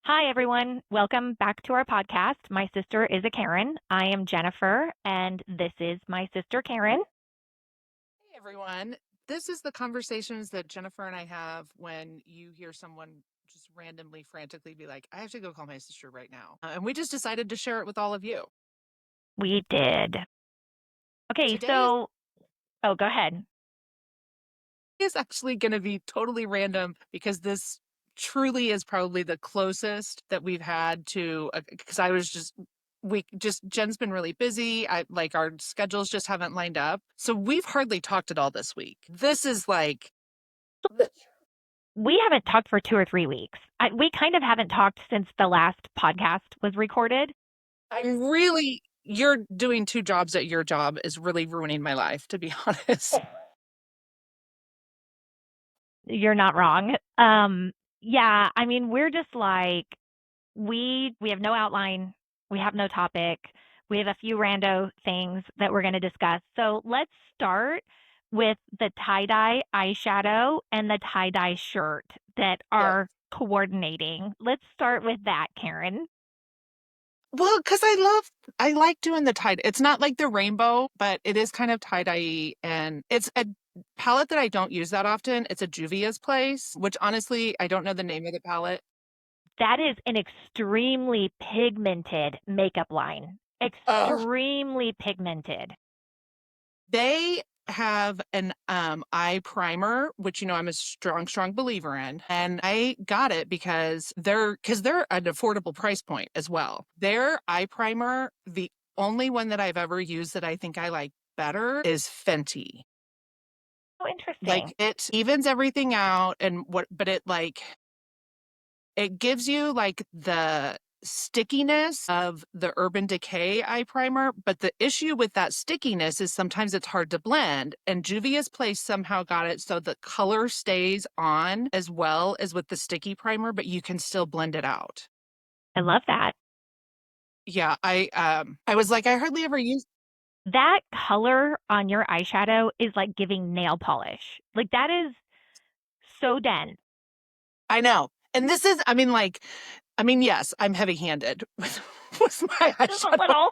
Hi, everyone. Welcome back to our podcast. My sister is a Karen. I am Jennifer, and this is my sister Karen. Hey everyone. This is the conversations that Jennifer and I have when you hear someone just randomly, frantically be like, I have to go call my sister right now. And we just decided to share it with all of you. We did. Okay, Today is, so, oh, go ahead. is actually going to be totally random because this truly is probably the closest that we've had to, because I was just, Jen's been really busy. Our schedules just haven't lined up. So we've hardly talked at all this week. This is like, We haven't talked for 2 or 3 weeks. We kind of haven't talked since the last podcast was recorded. I'm really, you're doing two jobs at your job is really ruining my life, to be honest. You're not wrong. Yeah, I mean, we're just like we have no outline, we have no topic, we have a few rando things that we're going to discuss. So let's start with the tie-dye eyeshadow and the tie-dye shirt that Yeah. are coordinating. Let's start with that, Karen. Well, because I like doing the tie. It's not like the rainbow, but it is kind of tie-dye, and it's a palette that I don't use that often. It's a Juvia's Place, which honestly, I don't know the name of the palette. That is an extremely pigmented makeup line. Oh, Extremely pigmented. they have an eye primer, which I'm a strong believer in, and I got it because they're an affordable price point as well. Their eye primer, the only one that I've ever used that I think I like better is Fenty. Oh, interesting. Like it evens everything out but it gives you like the stickiness of the Urban Decay eye primer, but the issue with that stickiness is sometimes it's hard to blend. And Juvia's Place somehow got it so the color stays on as well as with the sticky primer, but you can still blend it out. I love that. Yeah, I was like, I hardly ever use. That color on your eyeshadow is like giving nail polish. Like that is so dense. I know. And this is, yes, I'm heavy-handed with my Just a eyeshadow. little.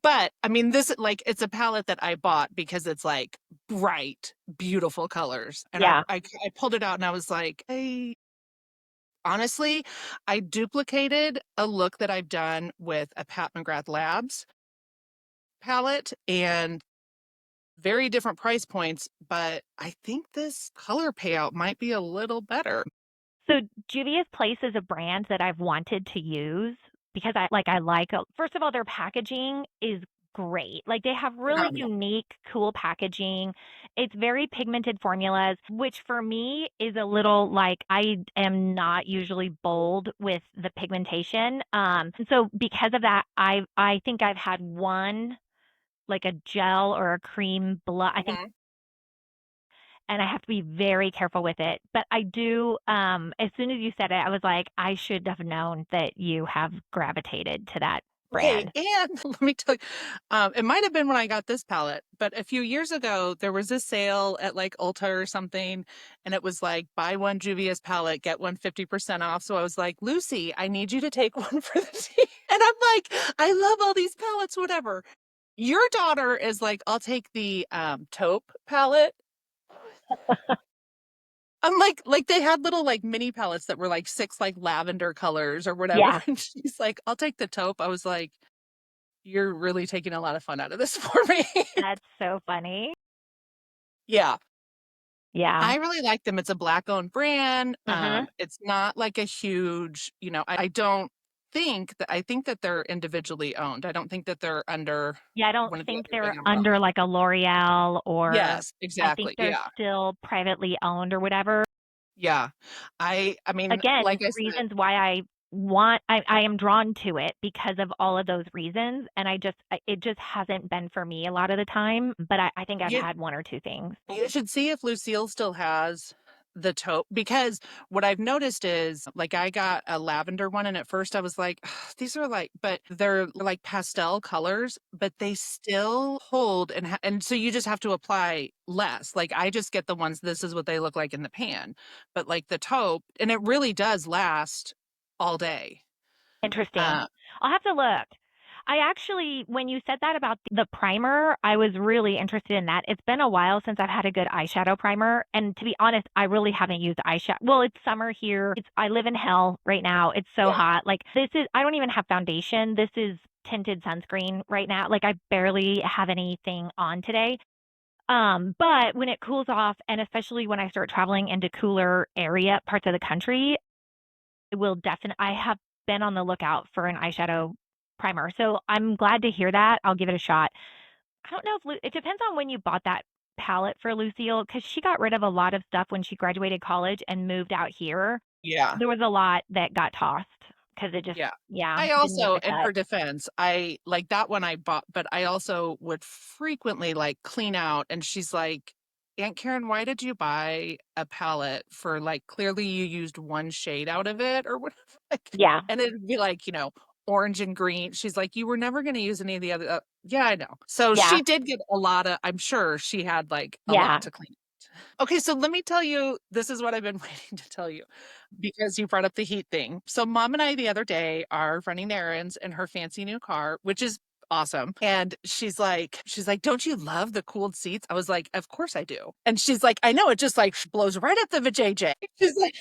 But this like it's a palette that I bought because it's like bright, beautiful colors. And Yeah. I pulled it out and I was like, honestly, I duplicated a look that I've done with a Pat McGrath Labs palette and very different price points, but I think this color payout might be a little better. So Juvia's Place is a brand that I've wanted to use because first of all, their packaging is great. Like they have really Phenomenal. unique, cool packaging. It's very pigmented formulas, which for me is a little like I am not usually bold with the pigmentation. And so because of that, I think I've had one like a gel or a cream blush. I think Mhm. and I have to be very careful with it. But I do, as soon as you said it, I was like, I should have known that you have gravitated to that Okay, brand. and let me tell you, it might have been when I got this palette, but a few years ago there was a sale at like Ulta or something, and it was like buy one Juvia's palette, get one 50% off. So I was like, Lucy, I need you to take one for the team. And I'm like, I love all these palettes, whatever. Your daughter is like, I'll take the taupe palette. I'm like they had little like mini palettes that were like six like lavender colors or Yeah, whatever. And she's like, I'll take the taupe. I was like, you're really taking a lot of fun out of this for me. that's so funny. Yeah. Yeah. I really like them. It's a black owned brand. Hmm. It's not like a huge, I don't I think that they're individually owned. I don't think that they're under Yeah, I don't one of the think other big they're umbrellas. under like a L'Oreal or Yes, I think exactly. they're Yeah. still privately owned or whatever. Yeah. I mean, Again, like I said, reasons why I am drawn to it because of all of those reasons. And it just hasn't been for me a lot of the time. But I think I've you had one or two things. you should see if Lucille still has the taupe because what I've noticed is like I got a lavender one and at first I was like, "Ugh, these are like, but they're like pastel colors, but they still hold and so you just have to apply less. Like I just get the ones, this is what they look like in the pan, but like the taupe, and it really does last all day. Interesting. Uh, I'll have to look. I actually, when you said that about the primer, I was really interested in that. It's been a while since I've had a good eyeshadow primer. And to be honest, I really haven't used eyeshadow. Well, it's summer here. I live in hell right now. It's so yeah. hot. Like, I don't even have foundation. This is tinted sunscreen right now. Like, I barely have anything on today. But when it cools off, and especially when I start traveling into cooler area parts of the country, will definitely I have been on the lookout for an eyeshadow primer. So I'm glad to hear that. I'll give it a shot. I don't know if it depends on when you bought that palette for Lucille because she got rid of a lot of stuff when she graduated college and moved out here. Yeah. There was a lot that got tossed because it just, Yeah. yeah, I didn't make also, the in cut. her defense, I like that one I bought, but I also would frequently like clean out. And she's like, Aunt Karen, why did you buy a palette for like clearly you used one shade out of it or whatever? Like, Yeah, and it'd be like, orange and green. She's like, you were never going to use any of the other. Yeah, I know. So yeah, she did get a lot of, I'm sure she had like a yeah. lot to clean. Okay, so let me tell you, this is what I've been waiting to tell you because you brought up the heat thing. So mom and I the other day are running errands in her fancy new car, which is awesome. And she's like, "Don't you love the cooled seats?" I was like, "Of course I do." And she's like, "I know, it just like blows right up the vajayjay." She's like,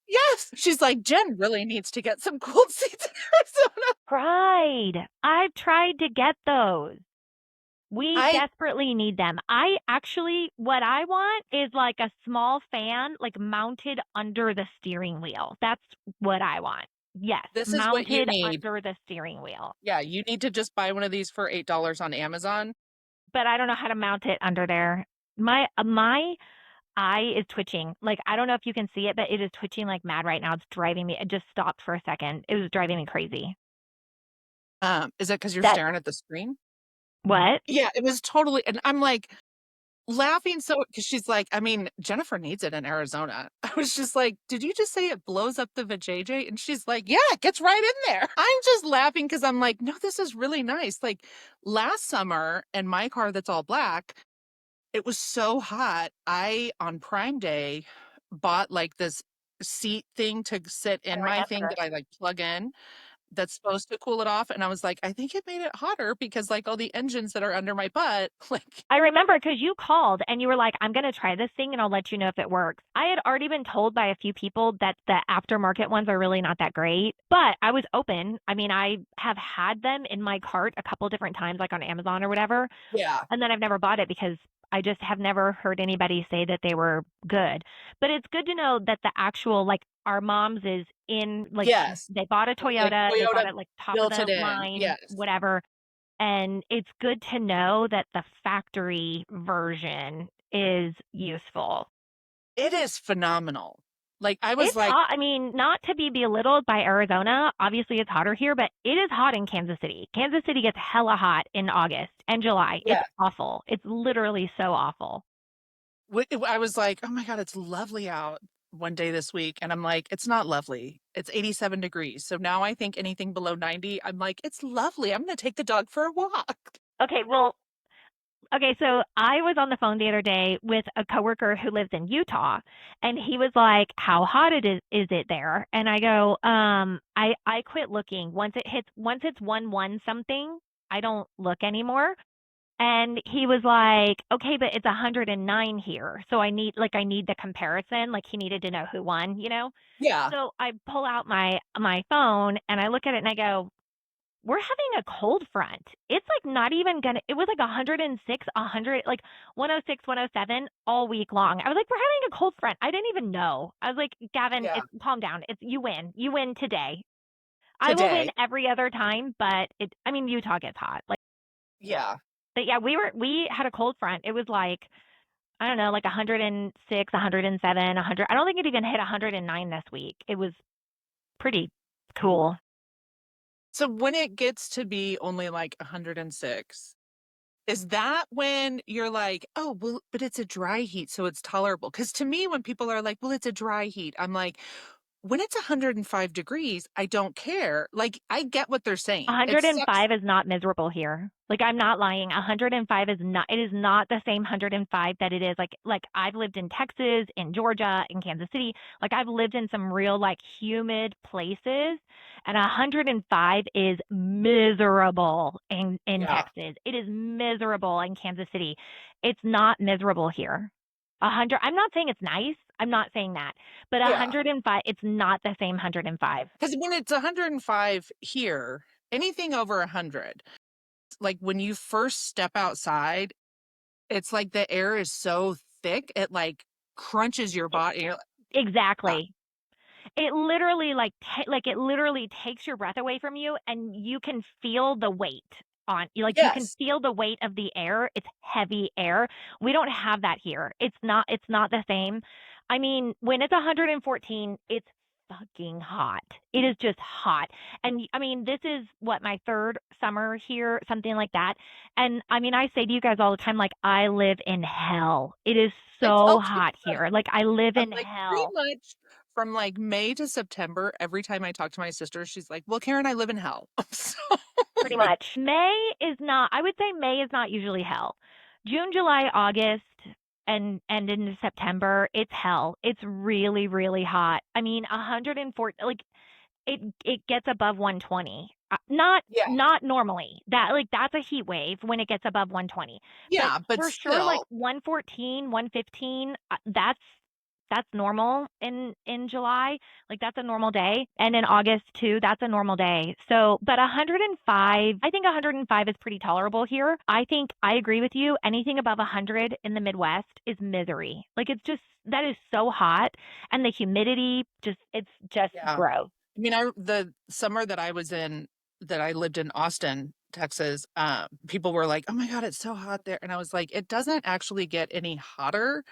"Yes." She's like, "Jen really needs to get some cooled seats in Arizona." Pride. I've tried to get those. We I desperately need them. I actually, what I want is like a small fan, like mounted under the steering wheel. That's what I want. Yes, This is what you mounted need. under the steering wheel. Yeah, you need to just buy one of these for $8 on Amazon. But I don't know how to mount it under there. My eye is twitching. Like I don't know if you can see it, but it is twitching like mad right now. It's driving me. It just stopped for a second. It was driving me crazy. Is it because you're That staring at the screen? what? Yeah, it was totally, and I'm like laughing so because she's like, I mean, Jennifer needs it in Arizona. I was just like, did you just say it blows up the vajayjay? And she's like, yeah, it gets right in there. I'm just laughing because I'm like, no, this is really nice. Like last summer in my car that's all black, it was so hot. I on Prime Day bought like this seat thing to sit I in my thing remember. that I like plug in that's supposed to cool it off. And I was like, I think it made it hotter because like all the engines that are under my butt, like, I remember because you called and you were like, I'm going to try this thing and I'll let you know if it works. I had already been told by a few people that the aftermarket ones are really not that great, but I was open. I mean, I have had them in my cart a couple different times, like on Amazon or whatever, yeah. and then I've never bought it because I just have never heard anybody say that they were good. But it's good to know that the actual, like, our mom's is in, like, Yes. they bought a Like Toyota, they bought Toyota it like top of built the it in. line, Yes. whatever, and it's good to know that the factory version is useful. It is phenomenal. Like I was It's like, hot. I mean, not to be belittled by Arizona. Obviously, it's hotter here, but it is hot in Kansas City. Kansas City gets hella hot in August and July. It's yeah. awful. It's literally so awful. I was like, oh my God, it's lovely out one day this week. And I'm like, it's not lovely. It's 87 degrees. So now I think anything below 90, I'm like, it's lovely. I'm going to take the dog for a walk. Okay, well, okay, so I was on the phone the other day with a coworker who lives in Utah, and he was like, "How hot is it there?" And I go, I quit looking once it's 1 something, I don't look anymore." And he was like, "Okay, but it's 109 here, so I need the comparison." Like he needed to know who won, you know. Yeah. So I pull out my phone and I look at it and I go, we're having a cold front. It's like not even gonna, it was like 106, 100, like 106, 107 all week long. I was like, we're having a cold front. I didn't even know. I was like, Gavin, Yeah. it's calm down. It's you win. You win today. I will win Today. every other time, but I mean, Utah gets hot. Like, Yeah. but yeah, we had a cold front. It was like, I don't know, like 106, 107, 100. I don't think it even hit 109 this week. It was pretty cool. So when it gets to be only like 106, Is that when you're like, "Oh, well, but it's a dry heat, so it's tolerable?" Because to me, when people are like, "Well, it's a dry heat," I'm like, "When it's 105 degrees, I don't care." Like, I get what they're saying. It sucks. 105 is not miserable here. Like I'm not lying. 105 is not, it is not the same 105 that it is like I've lived in Texas, in Georgia, in Kansas City. Like I've lived in some real like humid places and 105 is miserable in Yeah. Texas. It is miserable in Kansas City. It's not miserable here. 100, I'm not saying it's nice. I'm not saying that. But Yeah. 105, it's not the same 105. Because when it's 105 here, anything over 100, like when you first step outside, it's like the air is so thick, it like crunches your body. You're like, "Ah." Exactly. It literally like it literally takes your breath away from you and you can feel the weight on you, like you can Yes. feel the weight of the air. It's heavy air. We don't have that here. It's not the same. I mean, when it's 114, it's fucking hot. It is just hot. And I mean, this is what my third summer here, something like that. And I mean, I say to you guys all the time, like, I live in hell. It is I so tell hot people, here. Like, I live I'm in like, pretty hell. much from like May to September, every time I talk to my sister, she's like, "Well, Karen, I live in hell." So Pretty much. May is not, I would say May is not usually hell. June, July, August, and into September, it's hell. It's really, really hot. I mean, 104, like it gets above 120. yeah, Not normally. That like that's a heat wave when it gets above 120. But yeah, but for sure like still, 114, 115, that's normal in July. Like that's a normal day. And in August too, that's a normal day. So, but 105, I think 105 is pretty tolerable here. I think I agree with you. Anything above 100 in the Midwest is misery. Like it's just that is so hot and the humidity just it's just yeah. gross. I mean, the summer that I was in, that I lived in Austin, Texas, people were like, "Oh my God, it's so hot there," and I was like, "It doesn't actually get any hotter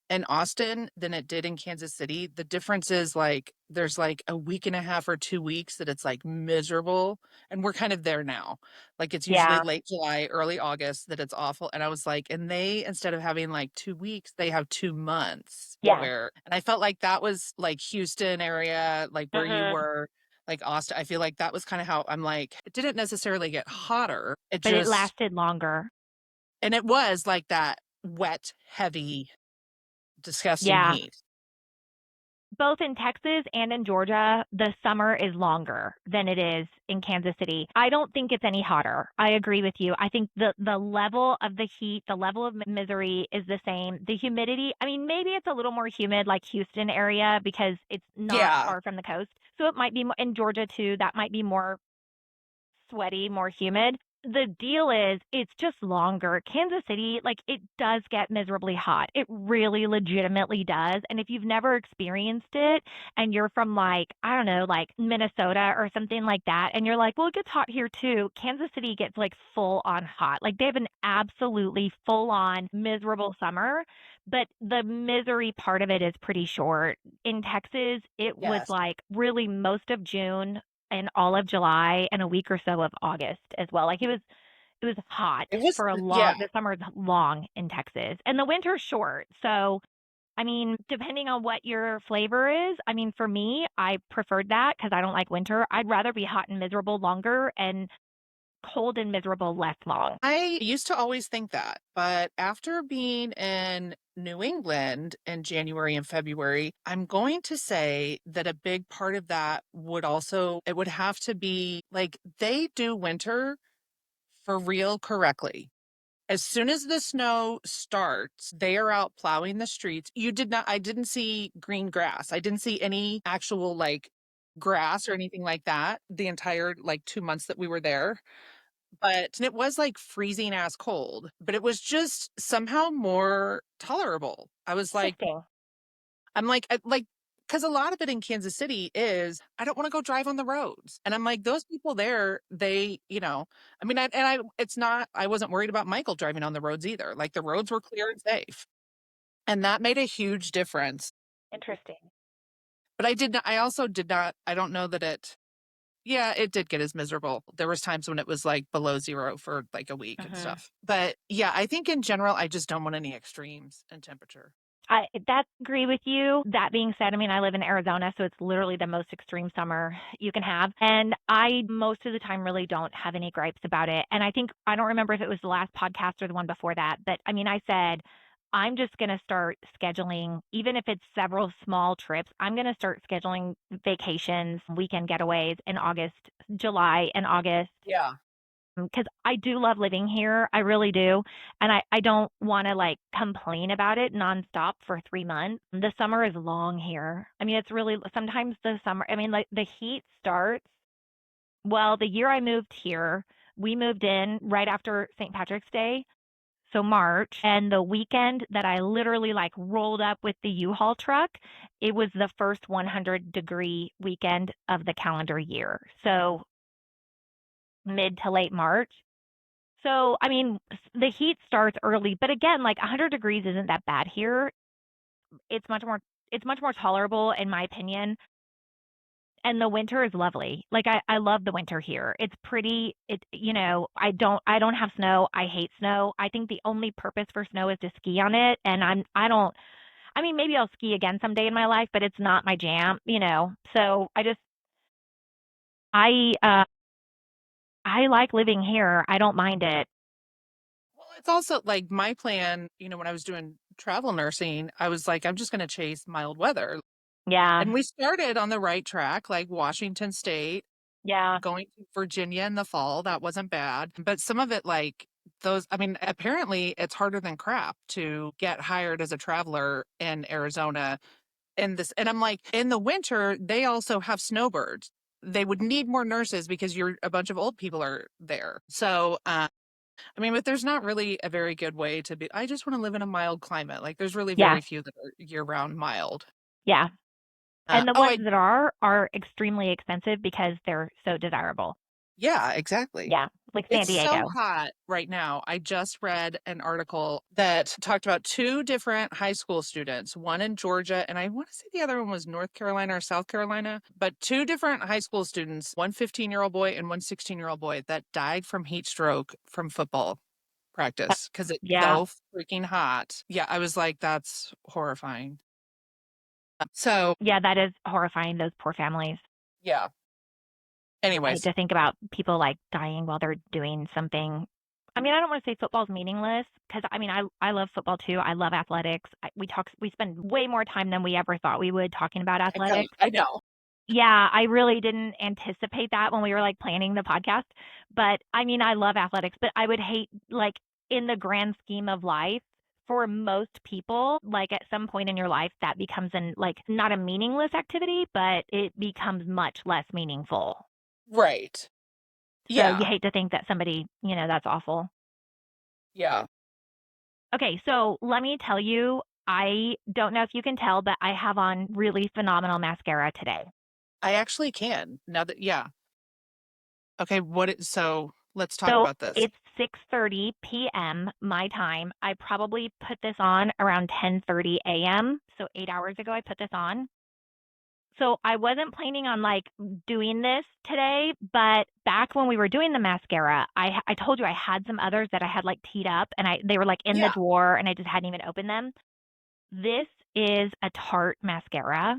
in Austin than it did in Kansas City." The difference is like there's like a week and a half or 2 weeks that it's like miserable. And we're kind of there now. Like it's usually Yeah. late July, early August that it's awful. And I was like, and they, instead of having like 2 weeks, they have 2 months Yes. where, and I felt like that was like Houston area, like where you Mhm. were, like Austin. I feel like that was kind of how I'm like, it didn't necessarily get hotter. It But it just, lasted longer. and it was like that wet, heavy, disgusting Yeah. heat. Both in Texas and in Georgia, the summer is longer than it is in Kansas City. I don't think it's any hotter. I agree with you. I think the level of the heat, the level of misery is the same. The humidity, I mean, maybe it's a little more humid like Houston area because it's not Yeah. far from the coast. So it might be in Georgia too. That might be more sweaty, more humid. The deal is it's just longer. Kansas City, like it does get miserably hot. It really legitimately does. And if you've never experienced it and you're from like, I don't know, like Minnesota or something like that, and you're like, well, it gets hot here too. Kansas City gets like full on hot. Like they have an absolutely full on miserable summer, but the misery part of it is pretty short. In Texas, it was Yes. like really most of June and all of July and a week or so of August as well. Like it was hot It was, for a yeah. long the summer is long in Texas and the winter's short. So I mean, depending on what your flavor is, I mean, for me, I preferred that because I don't like winter. I'd rather be hot and miserable longer and cold and miserable less long. I used to always think that, but after being in New England in January and February, I'm going to say that a big part of that would also, it would have to be like they do winter for real correctly. As soon as the snow starts, they are out plowing the streets. I didn't see green grass. I didn't see any actual like grass or anything like that the entire like 2 months that we were there. But it was like freezing ass cold, but it was just somehow more tolerable. I was like, Interesting. I'm like, because a lot of it in Kansas City is I don't want to go drive on the roads. And I'm like, those people there, they, I mean, it's not, I wasn't worried about Michael driving on the roads either. Like the roads were clear and safe. And that made a huge difference. Interesting. But I also did not, I don't know that it Yeah, it did get as miserable. There was times when it was like below zero for like a week and Hmm. stuff. But yeah, I think in general, I just don't want any extremes in temperature. I that agree with you. That being said, I mean, I live in Arizona, so it's literally the most extreme summer you can have. And I most of the time really don't have any gripes about it. And I think I don't remember if it was the last podcast or the one before that, but I mean, I said I'm just going to start scheduling, even if it's several small trips, I'm going to start scheduling vacations, weekend getaways in August, July and August, Yeah. because I do love living here. I really do. And I don't want to like complain about it nonstop for 3 months. The summer is long here. I mean, it's really sometimes the summer, I mean, like the heat starts. Well, the year I moved here, we moved in right after St. Patrick's Day. So March, and the weekend that I literally like rolled up with the U-Haul truck, it was the first 100-degree weekend of the calendar year. So mid to late March. So, I mean, the heat starts early, but again, like 100 degrees isn't that bad here. It's much more it's much more tolerable in my opinion. And the winter is lovely. Like I love the winter here. It's pretty. I don't have snow. I hate snow. I think the only purpose for snow is to ski on it. And I don't I mean maybe I'll ski again someday in my life, but it's not my jam. So I uh I like living here. I don't mind it. Well, it's also like my plan, when I was doing travel nursing, I was like, I'm just going to chase mild weather. Yeah. And we started on the right track, like Washington State, Yeah. going to Virginia in the fall. That wasn't bad. But some of it, like those, I mean, apparently it's harder than crap to get hired as a traveler in Arizona. And I'm like, in the winter, they also have snowbirds. They would need more nurses because a bunch of old people are there. So, I mean, but there's not really a very good way to be. I just want to live in a mild climate. Like, there's really Yeah. very few that are year round mild. Yeah. And the Oh, ones that are extremely expensive because they're so desirable. yeah, exactly. Yeah, like San It's so Diego. hot right now. I just read an article that talked about two different high school students, one in Georgia, and I want to say the other one was North Carolina or South Carolina, but two different high school students, one 15-year-old boy and one 16-year-old boy, that died from heat stroke from football practice because it's Yeah. so freaking hot. Yeah, I was like, that's horrifying. So, Yeah, that is horrifying, those poor families. yeah. I hate Anyways, to think about people like dying while they're doing something. I mean, I don't want to say football's meaningless because I mean, I love football too. I love athletics. We spend way more time than we ever thought we would talking about I know, athletics. I know. Yeah, I really didn't anticipate that when we were like planning the podcast. But I mean, I love athletics, but I would hate like in the grand scheme of life for most people, like at some point in your life that becomes an like not a meaningless activity, but it becomes much less meaningful. Right. So you Yeah. hate to think that somebody, that's awful. Yeah. Okay, so let me tell you, I don't know if you can tell, but I have on really phenomenal mascara today. I actually can. Now that, yeah. Okay, so let's talk So about this. it's 6:30 p.m. my time. I probably put this on around 10:30 a.m. So 8 hours ago, I put this on. So I wasn't planning on like doing this today, but back when we were doing the mascara, I told you I had some others that I had like teed up, and they were like in the Yeah. drawer, and I just hadn't even opened them. This is a Tarte mascara.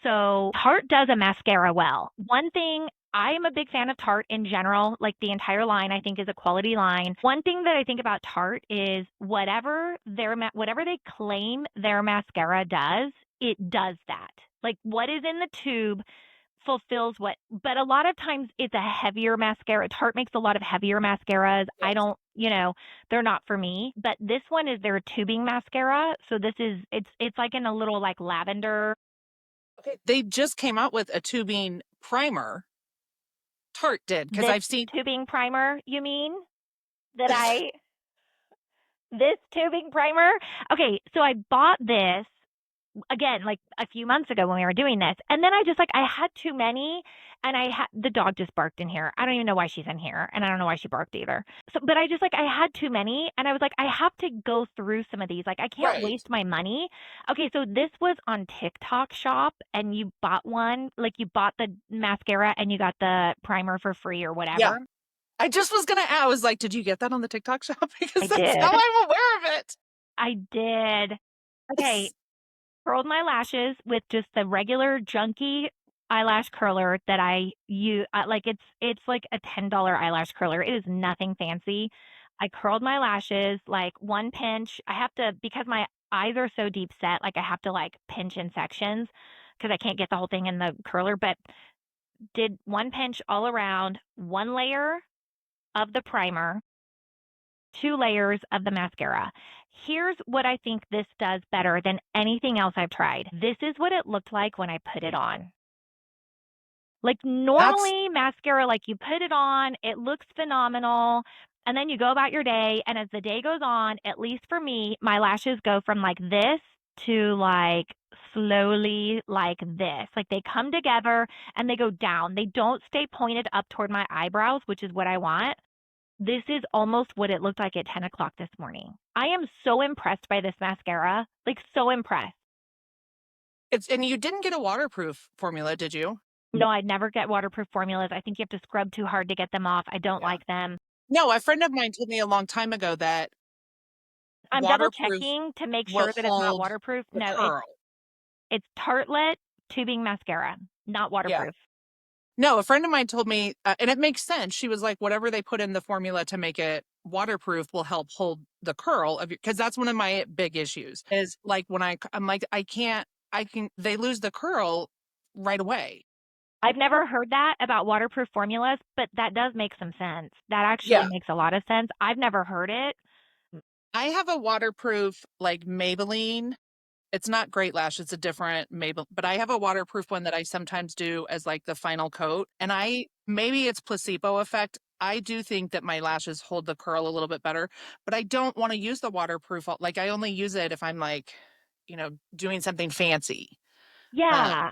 So Tarte does a mascara well. One thing, I am a big fan of Tarte in general. Like the entire line, I think is a quality line. One thing that I think about Tarte is whatever they claim their mascara does, it does that. Like what is in the tube fulfills what, but a lot of times it's a heavier mascara. Tarte makes a lot of heavier mascaras. I Yes. don't, they're not for me. But this one is their tubing mascara. So it's like in a little like lavender. Okay. They just came out with a tubing primer. Tarte did, because This I've seen. tubing primer, you mean? That I this tubing primer? Okay, so I bought this. again, like a few months ago when we were doing this. And then I just like I had too many and I had the dog just barked in here. I don't even know why she's in here and I don't know why she barked either. So but I just like I had too many and I was like I have to go through some of these. Like I can't Right. waste my money. Okay, so this was on TikTok Shop and you bought one, like you bought the mascara and you got the primer for free or Yeah. whatever. I just was gonna I was like, did you get that on the TikTok shop? Because I that's how did. I'm aware of it. I did. Okay, curled my lashes with just the regular junky eyelash curler that I use. Like it's like a $10 eyelash curler. It is nothing fancy. I curled my lashes like one pinch. I have to because my eyes are so deep set. Like I have to like pinch in sections because I can't get the whole thing in the curler. But did one pinch all around, one layer of the primer, two layers of the mascara. Here's what I think this does better than anything else I've tried. This is what it looked like when I put it on. Like That's normally mascara, like you put it on, it looks phenomenal, and then you go about your day. And as the day goes on, at least for me, my lashes go from like this to like slowly like this. Like they come together and they go down. They don't stay pointed up toward my eyebrows, which is what I want. This is almost what it looked like at 10 o'clock this morning. I am so impressed by this mascara. Like, so impressed. it's and you didn't get a waterproof formula, did you? No, I'd never get waterproof formulas. I think you have to scrub too hard to get them off. I don't Yeah. like them. No, a friend of mine told me a long time ago that I'm double waterproof checking to make will sure that it's not hold waterproof. the No, curl. it's tartlet tubing mascara, not Yeah. waterproof. No, a friend of mine told me, and it makes sense. She was like, whatever they put in the formula to make it waterproof will help hold the curl of your, because that's one of my big issues is like when I'm like, they lose the curl right away. I've never heard that about waterproof formulas, but that does make some sense. That actually Yeah. makes a lot of sense. I've never heard it. I have a waterproof like Maybelline. It's not Great Lash, it's a different Maybelline, but I have a waterproof one that I sometimes do as like the final coat. And maybe it's placebo effect. I do think that my lashes hold the curl a little bit better, but I don't want to use the waterproof. Like I only use it if I'm like, doing something fancy. Uh, Yeah.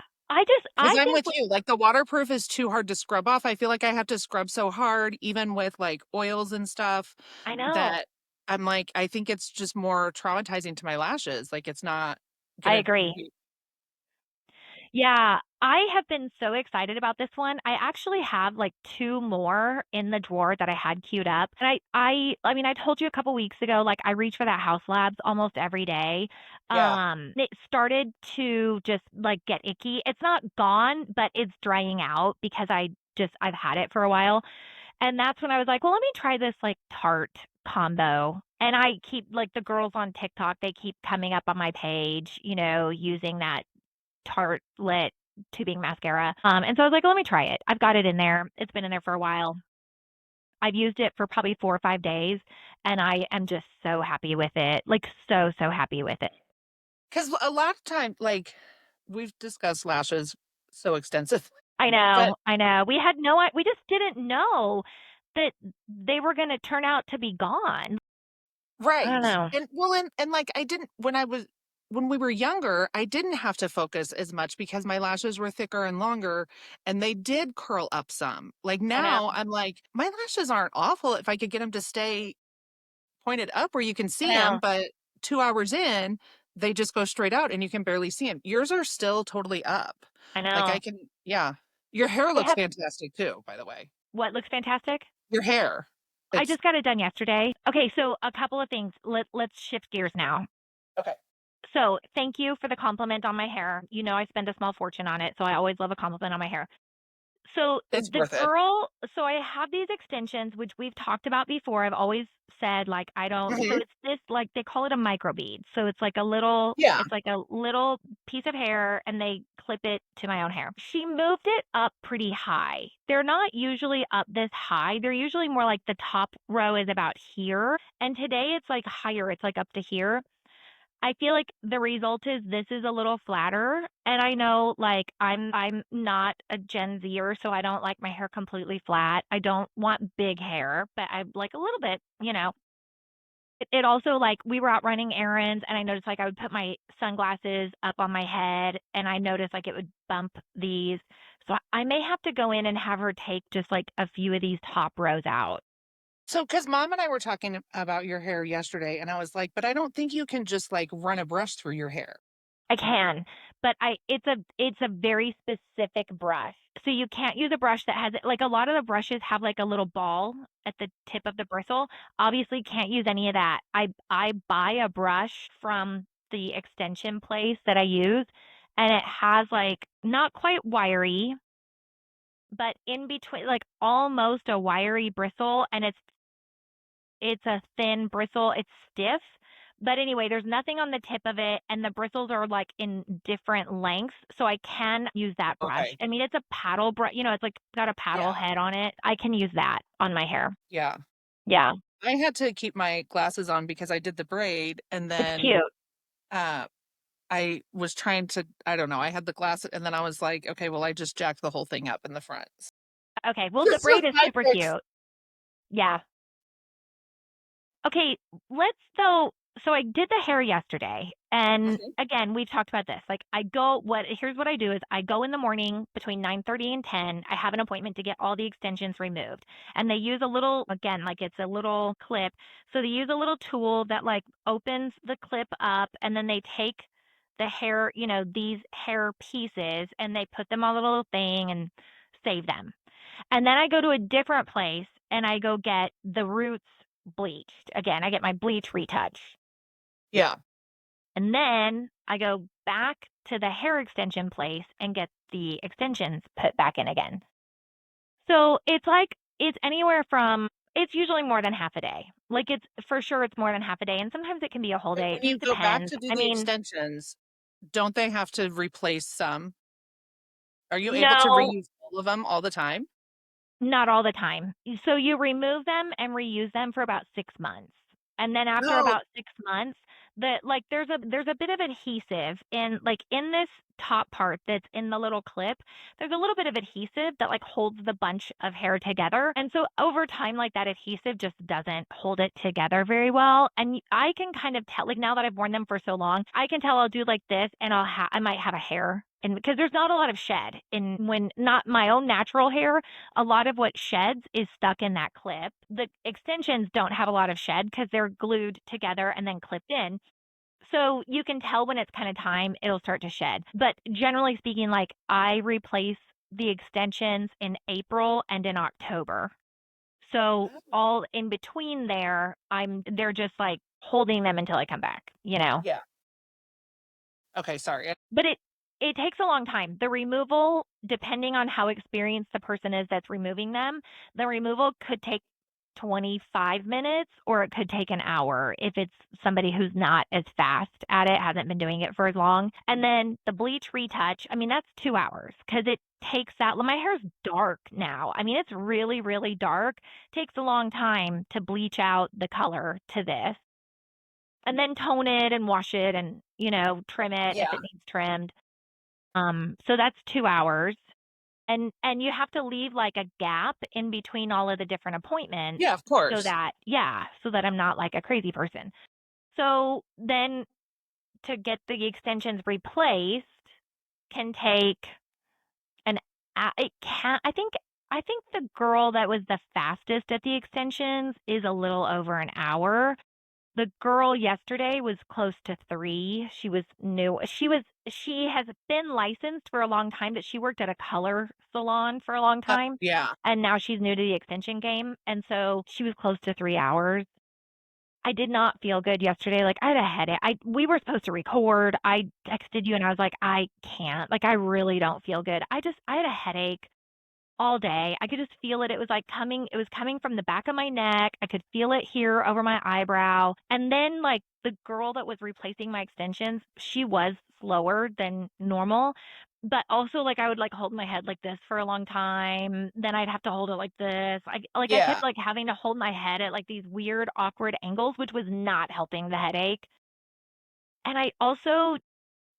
because I I'm think, with you. Like the waterproof is too hard to scrub off. I feel like I have to scrub so hard, even with like oils and stuff, I know. that I'm like, I think it's just more traumatizing to my lashes. Like it's not I gonna agree. be Yeah, I have been so excited about this one. I actually have like two more in the drawer that I had queued up. And I mean, I told you a couple weeks ago, like I reach for that House Labs almost every day. yeah. It started to just like get icky. It's not gone, but it's drying out because I've had it for a while. And that's when I was like, well, let me try this like Tarte combo. And I keep like the girls on TikTok, they keep coming up on my page, using that Tartelette tubing mascara. And so I was like, let me try it. I've got it in there. It's been in there for a while. I've used it for probably 4 or 5 days, and I am just so happy with it. Like so, so happy with it. Because a lot of time, like we've discussed lashes so extensively, I but know, I know. We just didn't know that they were going to turn out to be gone. I don't right. know. And like I didn't when we were younger, I didn't have to focus as much because my lashes were thicker and longer and they did curl up some. Like I know. now I'm like, my lashes aren't awful if I could get them to stay pointed up where you can I see them, know. but 2 hours in, they just go straight out and you can barely see them. Yours are still totally up. I Like know. I can, yeah. Your hair They looks have fantastic too, by the way. what looks fantastic? Your hair. I It's just got it done yesterday. Okay, so a couple of things. Let's shift gears now. okay. So, thank you for the compliment on my hair. You know I spend a small fortune on it, so I always love a compliment on my hair. So It's the worth it. girl, so I have these extensions, which we've talked about before. I've always said like I don't. So Mhm. it's this like they call it a microbead. So Yeah. it's like a little piece of hair, and they clip it to my own hair. She moved it up pretty high. They're not usually up this high. They're usually more like the top row is about here, and today it's like higher. It's like up to here. I feel like the result is this is a little flatter, and I know like I'm not a Gen Zer, so I don't like my hair completely flat. I don't want big hair, but I like a little bit. it also, like, we were out running errands, and I noticed, like, I would put my sunglasses up on my head, and I noticed, like, it would bump these. So I may have to go in and have her take just, like, a few of these top rows out. So, because mom and I were talking about your hair yesterday, and I was like, but I don't think you can just like run a brush through your hair. I can, but I it's a very specific brush. So you can't use a brush that has like a lot of the brushes have like a little ball at the tip of the bristle. Obviously can't use any of that. I buy a brush from the extension place that I use and it has like not quite wiry, but in between like almost a wiry bristle and it's a thin bristle. It's stiff. But anyway, there's nothing on the tip of it, and the bristles are like in different lengths, so I can use that brush. Okay. I mean, it's a paddle brush, it's like got a paddle Yeah. head on it. I can use that on my hair. Yeah. Yeah, I had to keep my glasses on because I did the braid and it's then cute. uh I was trying to, I don't know, I had the glasses and then I was like, okay, well, I just jacked the whole thing up in the front. Okay, well, the This was braid is my super fix. cute. Yeah. Okay, let's so I did the hair yesterday. And Mhm. again, we've talked about this. Like I go what here's what I do is I go in the morning between 9:30 and 10. I have an appointment to get all the extensions removed. And they use a little again, like it's a little clip. So they use a little tool that like opens the clip up and then they take the hair, these hair pieces and they put them on a little thing and save them. And then I go to a different place and I go get the roots bleached. Again, I get my bleach retouch. Yeah. And then I go back to the hair extension place and get the extensions put back in again. So it's like it's anywhere from it's usually more than half a day. Like it's for sure it's more than half a day and sometimes it can be a whole But day. It when you just go back depends. to do I the mean, extensions, don't they have to replace some? Are you able to no, reuse all of them all the time? not all the time. So you remove them and reuse them for about 6 months. And then after No. about 6 months, there's a bit of adhesive in this top part that's in the little clip, there's a little bit of adhesive that like holds the bunch of hair together. And so over time, like that adhesive just doesn't hold it together very well. And I can kind of tell, like now that I've worn them for so long, I can tell I'll do like this and I might have a hair. And because there's not a lot of shed in when not my own natural hair, a lot of what sheds is stuck in that clip. The extensions don't have a lot of shed because they're glued together and then clipped in. So you can tell when it's kind of time, it'll start to shed. But generally speaking, like I replace the extensions in April and in October. So Oh, all in between there, they're just like holding them until I come back. yeah. Okay, sorry. But it takes a long time. The removal, depending on how experienced the person is that's removing them, the removal could take 25 minutes or it could take an hour if it's somebody who's not as fast at it, hasn't been doing it for as long. And then the bleach retouch, I mean, that's 2 hours because it takes that. Well, my hair's dark now. I mean, it's really, really dark. Takes a long time to bleach out the color to this and then tone it and wash it and, trim it Yeah. if it needs trimmed. So that's 2 hours. And you have to leave like a gap in between all of the different appointments Yeah, of so course. that, yeah, so that I'm not like a crazy person. So then to get the extensions replaced can take an it can I think the girl that was the fastest at the extensions is a little over an hour. The girl yesterday was close to 3. She was new. She has been licensed for a long time, but she worked at a color salon for a long time, Yeah. and now she's new to the extension game, and so she was close to 3 hours. I did not feel good yesterday, like, I had a headache. I We were supposed to record. I texted you, and I was like, "I can't. Like, I really don't feel good." I had a headache all day. I could just feel it. It was coming from the back of my neck. I could feel it here over my eyebrow. And then like the girl that was replacing my extensions, she was slower than normal. But also like I would like hold my head like this for a long time. Then I'd have to hold it like this. I kept Yeah. like having to hold my head at like these weird awkward angles, which was not helping the headache. And I also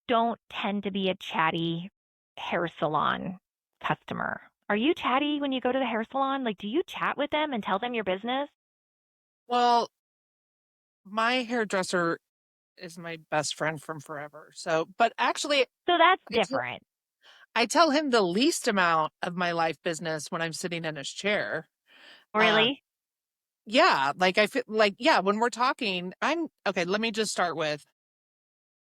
don't tend to be a chatty hair salon customer. Are you chatty when you go to the hair salon? Like, do you chat with them and tell them your business? Well, My hairdresser is my best friend from forever. So, but actually, So that's I tell, different. I tell him the least amount of my life business when I'm sitting in his chair. Uh, Really? yeah, like I feel like, yeah, when we're talking, I'm okay. Let me just start with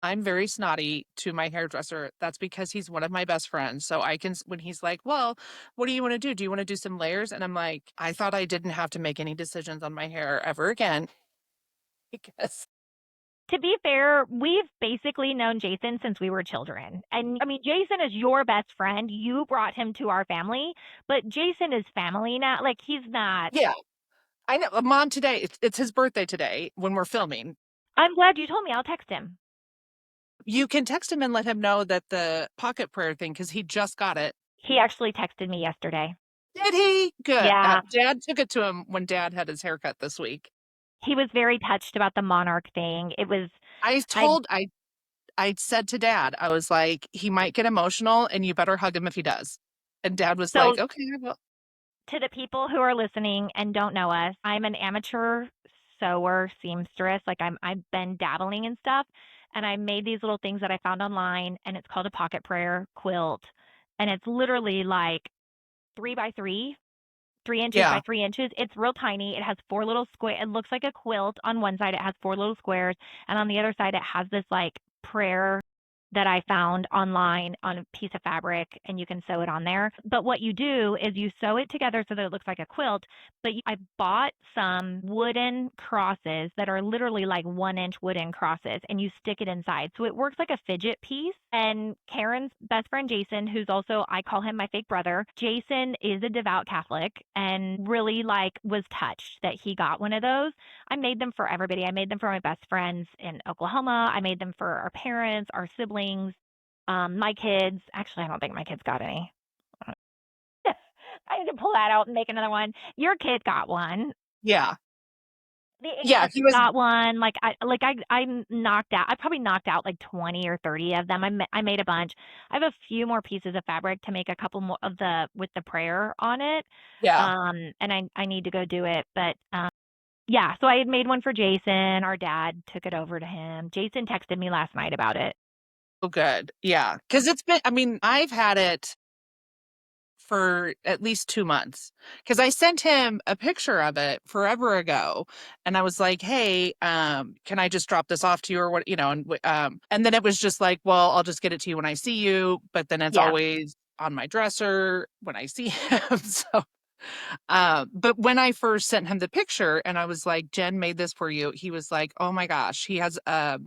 I'm very snotty to my hairdresser. That's because he's one of my best friends. So I can, when he's like, well, what do you want to do? Do you want to do some layers? And I'm like, I thought I didn't have to make any decisions on my hair ever again because, To be fair, we've basically known Jason since we were children. And I mean, Jason is your best friend. You brought him to our family, but Jason is family now. Like, he's not. yeah, I know. Mom, today, it's his birthday today when we're filming. I'm glad you told me. I'll text him. You can text him and let him know that the pocket prayer thing, because he just got it. He actually texted me yesterday. Did he? Good. Yeah. Dad took it to him when Dad had his haircut this week. He was very touched about the monarch thing. It was, I I, told I said to Dad, I was like, he might get emotional, and you better hug him if he does. And Dad was so like, okay, well, to the people who are listening and don't know us, I'm an amateur sewer seamstress. Like I've been dabbling in stuff and I made these little things that I found online and it's called a pocket prayer quilt. And it's literally like 3 by 3, 3 inches by yeah. 3 inches. It's real tiny. It has four little square. It looks like a quilt. On one side, it has four little squares, and on the other side, it has this like prayer that I found online on a piece of fabric, and you can sew it on there. But what you do is you sew it together so that it looks like a quilt. I bought some wooden crosses that are literally like 1 inch wooden crosses, and you stick it inside. So it works like a fidget piece. And Karen's best friend, Jason, who's also, I call him my fake brother, Jason is a devout Catholic and really like was touched that he got one of those. I made them for everybody. I made them for my best friends in Oklahoma. I made them for our parents, our siblings, my kids. Actually, I don't think my kids got any. I need to pull that out and make another one. Your kid got one. Yeah. The Yeah. aunt He was, got one. I knocked out. I probably knocked out like 20 or 30 of them. I made a bunch. I have a few more pieces of fabric to make a couple more of the with the prayer on it. yeah. And I need to go do it. But yeah, so I had made one for Jason. Our dad took it over to him. Jason texted me last night about it. Oh, good. Yeah. Because it's been, I mean, I've had it for at least 2 months because I sent him a picture of it forever ago, and I was like, "Hey, can I just drop this off to you or what?" And then it was just like, "Well, I'll just get it to you when I see you," but then it's Yeah. always on my dresser when I see him. So but when I first sent him the picture and I was like, Jen made this for you, he was like, oh my gosh, he has a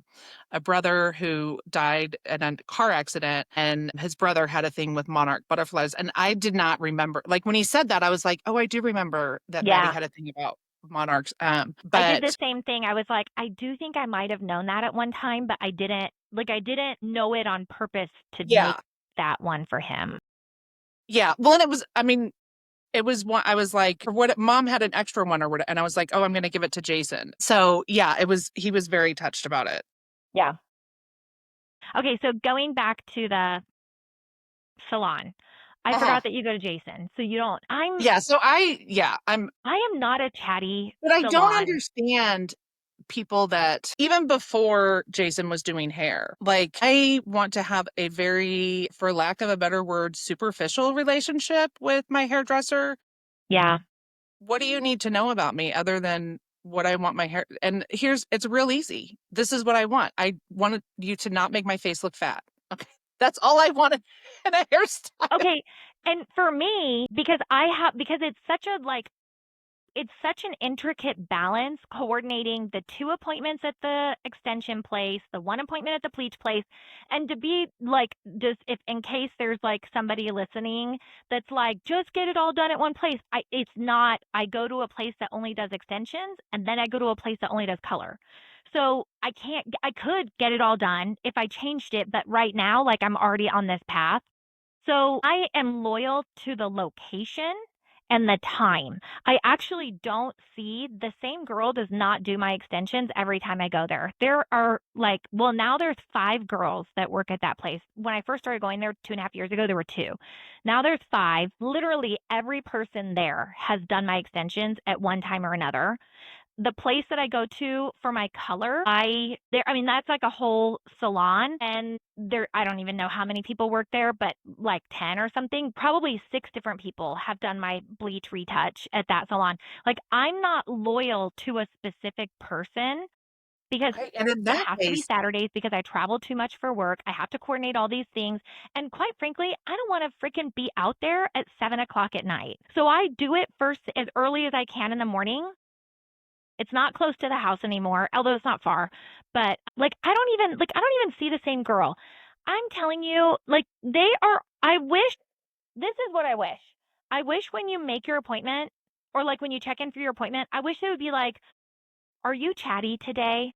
brother who died in a car accident, and his brother had a thing with monarch butterflies. And I did not remember, like when he said that, I was like, oh, I do remember that Maddie Yeah. had a thing about monarchs. I did the But same thing. I was like, I do think I might have known that at one time, but I didn't know it on purpose to make yeah, that one for him. yeah. Well, and it was, I mean, it was one, I was like, what mom had an extra one or what, and I was like, oh, I'm going to give it to Jason. So yeah, he was very touched about it. Yeah. Okay, so going back to the salon. I Uh-huh. forgot that you go to Jason. So you don't Yeah, so I'm, I am not a chatty but I don't salon. understand people that even before Jason was doing hair, like I want to have a very, for lack of a better word, superficial relationship with my hairdresser. Yeah. What do you need to know about me other than what I want my hair? And it's real easy. This is what I want. I wanted you to not make my face look fat. Okay. That's all I wanted in a hairstyle. Okay. And for me, because it's such an intricate balance coordinating the two appointments at the extension place, the one appointment at the bleach place, and to be like, just if in case there's like somebody listening that's like, just get it all done at one place. It's not, I go to a place that only does extensions and then I go to a place that only does color. So I could get it all done if I changed it, but right now, like I'm already on this path. So I am loyal to the location and the time. I actually don't see the same girl does not do my extensions every time I go there. There are like, well, now there's 5 girls that work at that place. When I first started going there 2.5 years ago, there were 2. Now there's 5. Literally every person there has done my extensions at one time or another. the place that I go to for my color, I mean, that's like a whole salon, and there, I don't even know how many people work there, but like 10 or something. Probably 6 different people have done my bleach retouch at that salon. Like, I'm not loyal to a specific person because Okay. And in it that has to be case, Saturdays because I travel too much for work. I have to coordinate all these things. And quite frankly, I don't want to freaking be out there at 7 o'clock at night. So I do it first as early as I can in the morning. It's not close to the house anymore, although it's not far. But like, I don't even see the same girl. I'm telling you, like, they are, I wish, this is what I wish. I wish when you make your appointment, or like when you check in for your appointment, I wish it would be like, are you chatty today?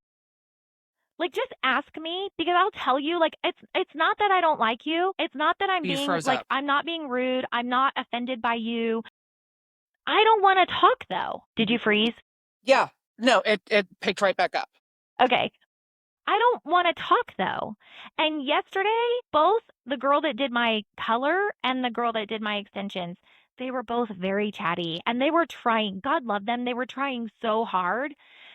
Like, just ask me because I'll tell you, like, it's not that I don't like you. It's not that I'm you being froze like, up. I'm not being rude. I'm not offended by you. I don't want to talk though. Did you freeze? Yeah. No, it picked right back up. Okay. I don't want to talk though. And yesterday, both the girl that did my color and the girl that did my extensions, they were both very chatty and they were trying, God love them, they were trying so hard.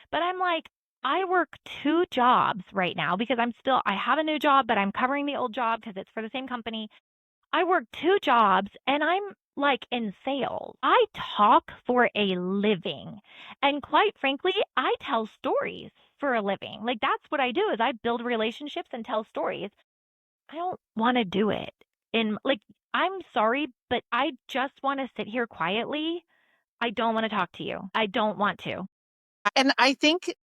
But I'm like, I work 2 jobs right now because I have a new job, but I'm covering the old job because it's for the same company. I work 2 jobs and I'm like in sales. I talk for a living. And quite frankly, I tell stories for a living. Like, that's what I do is I build relationships and tell stories. I don't want to do it. In like, I'm sorry, but I just want to sit here quietly. I don't want to talk to you. I don't want to. And I think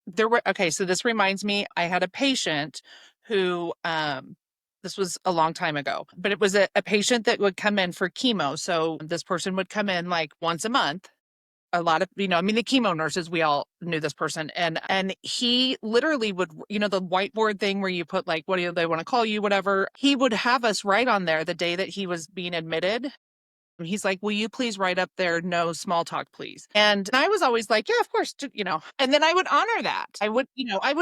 there were, okay, so this reminds me, I had a patient who, this was a long time ago, but it was a patient that would come in for chemo. So this person would come in like once a month. A lot of, I mean, the chemo nurses, we all knew this person. And he literally would, the whiteboard thing where you put like, what do they want to call you, whatever. He would have us write on there the day that he was being admitted. He's like, will you please write up there, no small talk, please? And I was always like, yeah, of course, and then I would honor that. I would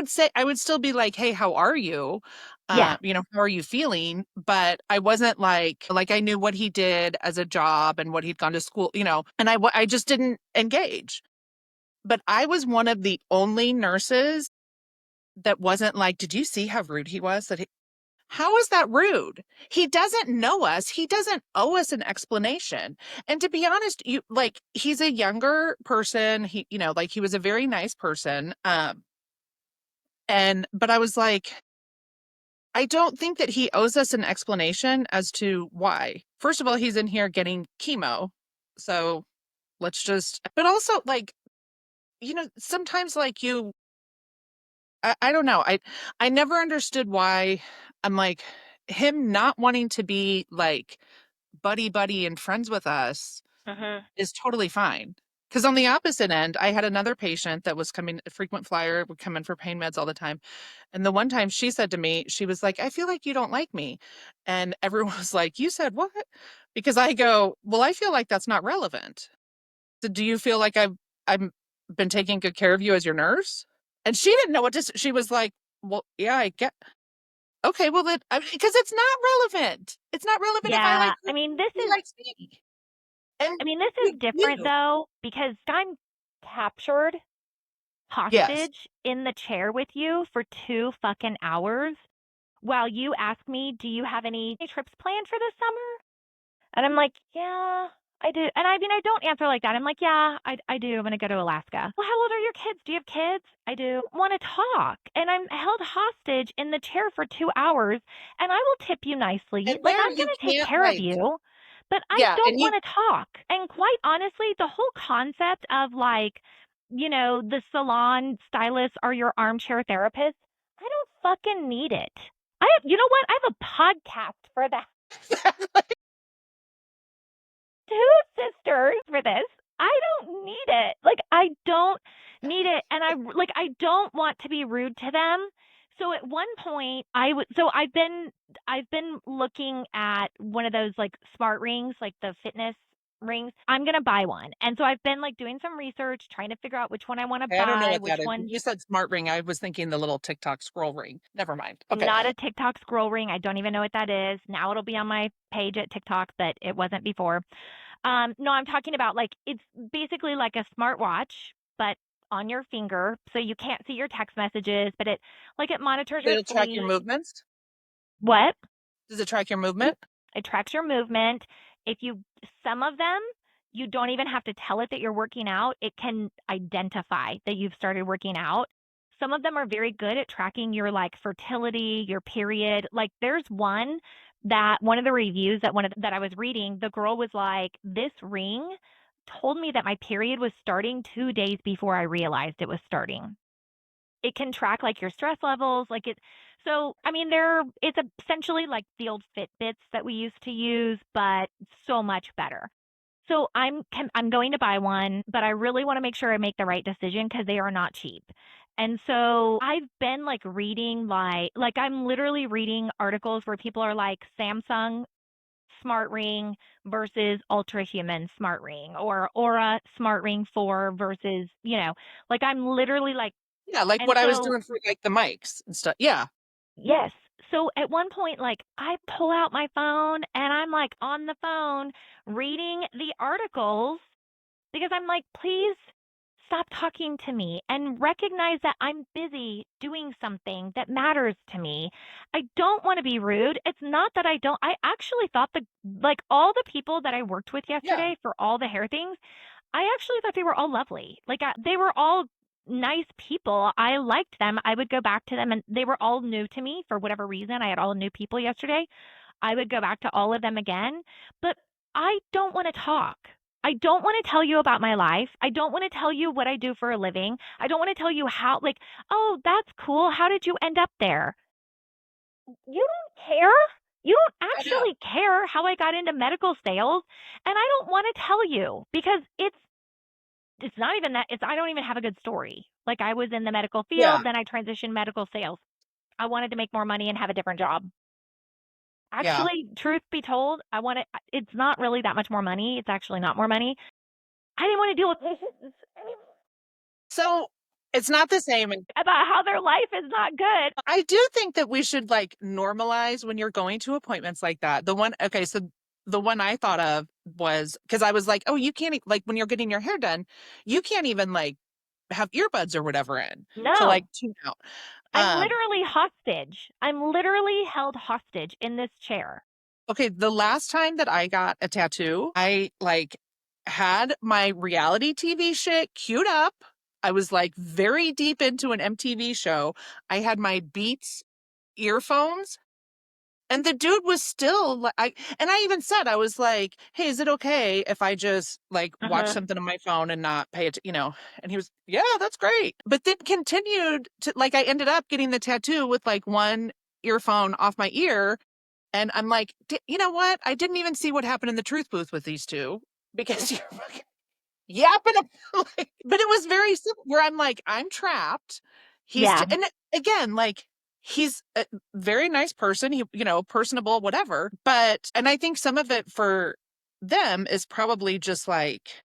say, I would still be like, hey, how are you? Yeah. How are you feeling? But I wasn't like I knew what he did as a job and what he'd gone to school, and I just didn't engage. But I was one of the only nurses that wasn't like, did you see how rude he was? How is that rude? He doesn't know us. He doesn't owe us an explanation. And to be honest, he's a younger person. He was a very nice person. But I was like, I don't think that he owes us an explanation as to why. First of all, he's in here getting chemo. So but also sometimes I don't know. I never understood why I'm like him not wanting to be like buddy buddy and friends with us Mhm. is totally fine. Because on the opposite end, I had another patient that was coming, a frequent flyer, would come in for pain meds all the time. And the one time she said to me, she was like, I feel like you don't like me. And everyone was like, you said what? Because I go, well, I feel like that's not relevant. So do you feel like I've been taking good care of you as your nurse? And she didn't know what to she was like, well, yeah, I get okay, well then because it's not relevant. It's not relevant if I like Yeah. her, he Is likes me. And I mean, this you is different you though because I'm captured yes. hostage in the chair with you for 2 fucking hours while you ask me, do you have any trips planned for this summer? And I'm like, yeah, I do. And I mean, I don't answer like that. I'm like, yeah, I do. I'm going to go to Alaska. Well, how old are your kids? Do you have kids? I do. Want to talk. And I'm held hostage in the chair for 2 hours. And I will tip you nicely. And Like, there I'm you going to take can't care of you. But I yeah, and don't you want to talk. And quite honestly, the whole concept of like, the salon stylists are your armchair therapists, I don't fucking need it. You know what? I have a podcast for that. 2 sisters for this. I don't need it. Like, I don't need it. And I don't want to be rude to them. So at one point I've been looking at one of those like smart rings, like the fitness rings. I'm going to buy one. And so I've been like doing some research, trying to figure out which one I want to I don't know buy, what that which is. When one. you said smart ring, I was thinking the little TikTok scroll ring. Never mind. Okay. Not a TikTok scroll ring. I don't even know what that is. Now it'll be on my page at TikTok, but it wasn't before. No, I'm talking about like it's basically like a smartwatch, but on your finger, so you can't see your text messages, but it monitors your It'll track your sleep. movements. What? Does it track your movement? It tracks your movement. If you Some of them, you don't even have to tell it that you're working out. It can identify that you've started working out. Some of them are very good at tracking your like fertility, your period. Like there's one of the reviews that I was reading, the girl was like, "This ring told me that my period was starting 2 days before I realized it was starting." It can track like your stress levels, like it. So I mean, it's essentially like the old Fitbits that we used to use, but so much better. So I'm going to buy one, but I really want to make sure I make the right decision because they are not cheap. And so I've been like reading like I'm literally reading articles where people are like Samsung smart ring versus ultra human smart ring, or Aura smart ring 4 versus, like I'm literally like. Yeah, like And what I was so doing for like the mics and stuff. Yeah. yes. So at one point, like, I pull out my phone and I'm like on the phone reading the articles because I'm like, please stop talking to me and recognize that I'm busy doing something that matters to me. I don't want to be rude. It's not that I don't, I actually thought like, all the people that I worked with Yeah. yesterday for all the hair things, I actually thought they were all lovely. Like, they were all nice people. I liked them. I would go back to them, and they were all new to me for whatever reason. I had all new people yesterday. I would go back to all of them again, but I don't want to talk. I don't want to tell you about my life. I don't want to tell you what I do for a living. I don't want to tell you how, like, oh, that's cool. How did you end up there? You don't care. You don't I know. actually care how I got into medical sales. And I don't want to tell you because it's not even that. I don't even have a good story. Like, I was in the medical Yeah. field, then I transitioned medical sales. I wanted to make more money and have a different job. Yeah. Actually, truth be told, it's not really that much more money. It's actually not more money. I didn't want to deal with patients So it's not the same. about how their life is not good. I do think that we should like normalize when you're going to appointments like that. Okay, so the one I thought of was because I was like, oh, you can't, like, when you're getting your hair done, you can't even like have earbuds or whatever in to like No, tune out. I'm Um, literally hostage. I'm literally held hostage in this chair. okay, the last time that I got a tattoo, I like had my reality TV shit queued up. I was like very deep into an MTV show. I had my Beats earphones. And the dude was still like, I even said, I was like, hey, is it okay if I just like Uh watch huh. something on my phone and not pay it, And he was, yeah, that's great. But then continued to, like, I ended up getting the tattoo with like one earphone off my ear. And I'm like, you know what? I didn't even see what happened in the truth booth with these two because you're fucking yapping about, like, but it was very simple where I'm like, I'm trapped. Yeah. And again, like, he's a very nice person, personable, whatever. And I think some of it for them is probably just like,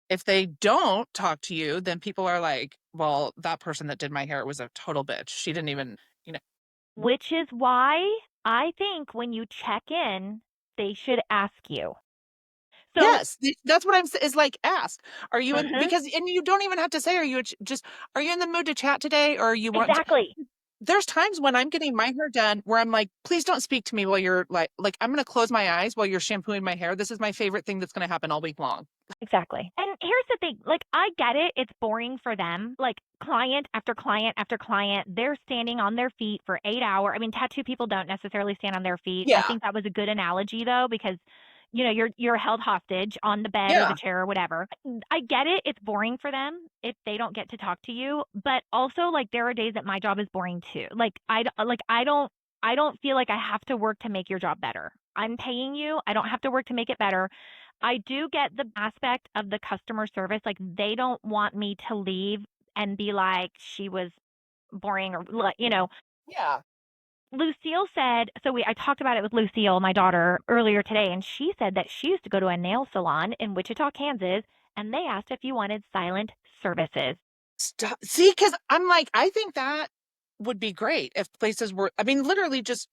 if they don't talk to you, then people are like, well, that person that did my hair was a total bitch. She didn't even, you know, Which is why I think when you check in, they should ask you. So, yes, that's what I'm is like, ask, are you in, uh-huh, because, and you don't even have to say, are you just, are you in the mood to chat today? Or you want to, exactly. there's times when I'm getting my hair done where I'm like, please don't speak to me while you're like I'm going to close my eyes while you're shampooing my hair. This is my favorite thing that's going to happen all week long. Exactly. And here's the thing, like, I get it. It's boring for them. Like, client after client after client, they're standing on their feet for 8 hours. I mean, tattoo people don't necessarily stand on their feet. I Yeah. think that was a good analogy though, because you're held hostage on the bed or the Yeah. chair or whatever. I get it. It's boring for them if they don't get to talk to you, but also like there are days that my job is boring too. Like I don't feel like I have to work to make your job better. I'm paying you. I don't have to work to make it better. I do get the aspect of the customer service. Like, they don't want me to leave and be like, she was boring, or, Yeah. Lucille said, so I talked about it with Lucille, my daughter, earlier today, and she said that she used to go to a nail salon in Wichita, Kansas, and they asked if you wanted silent services. Stop. See, because I'm like, I think that would be great if places were, I mean, literally just,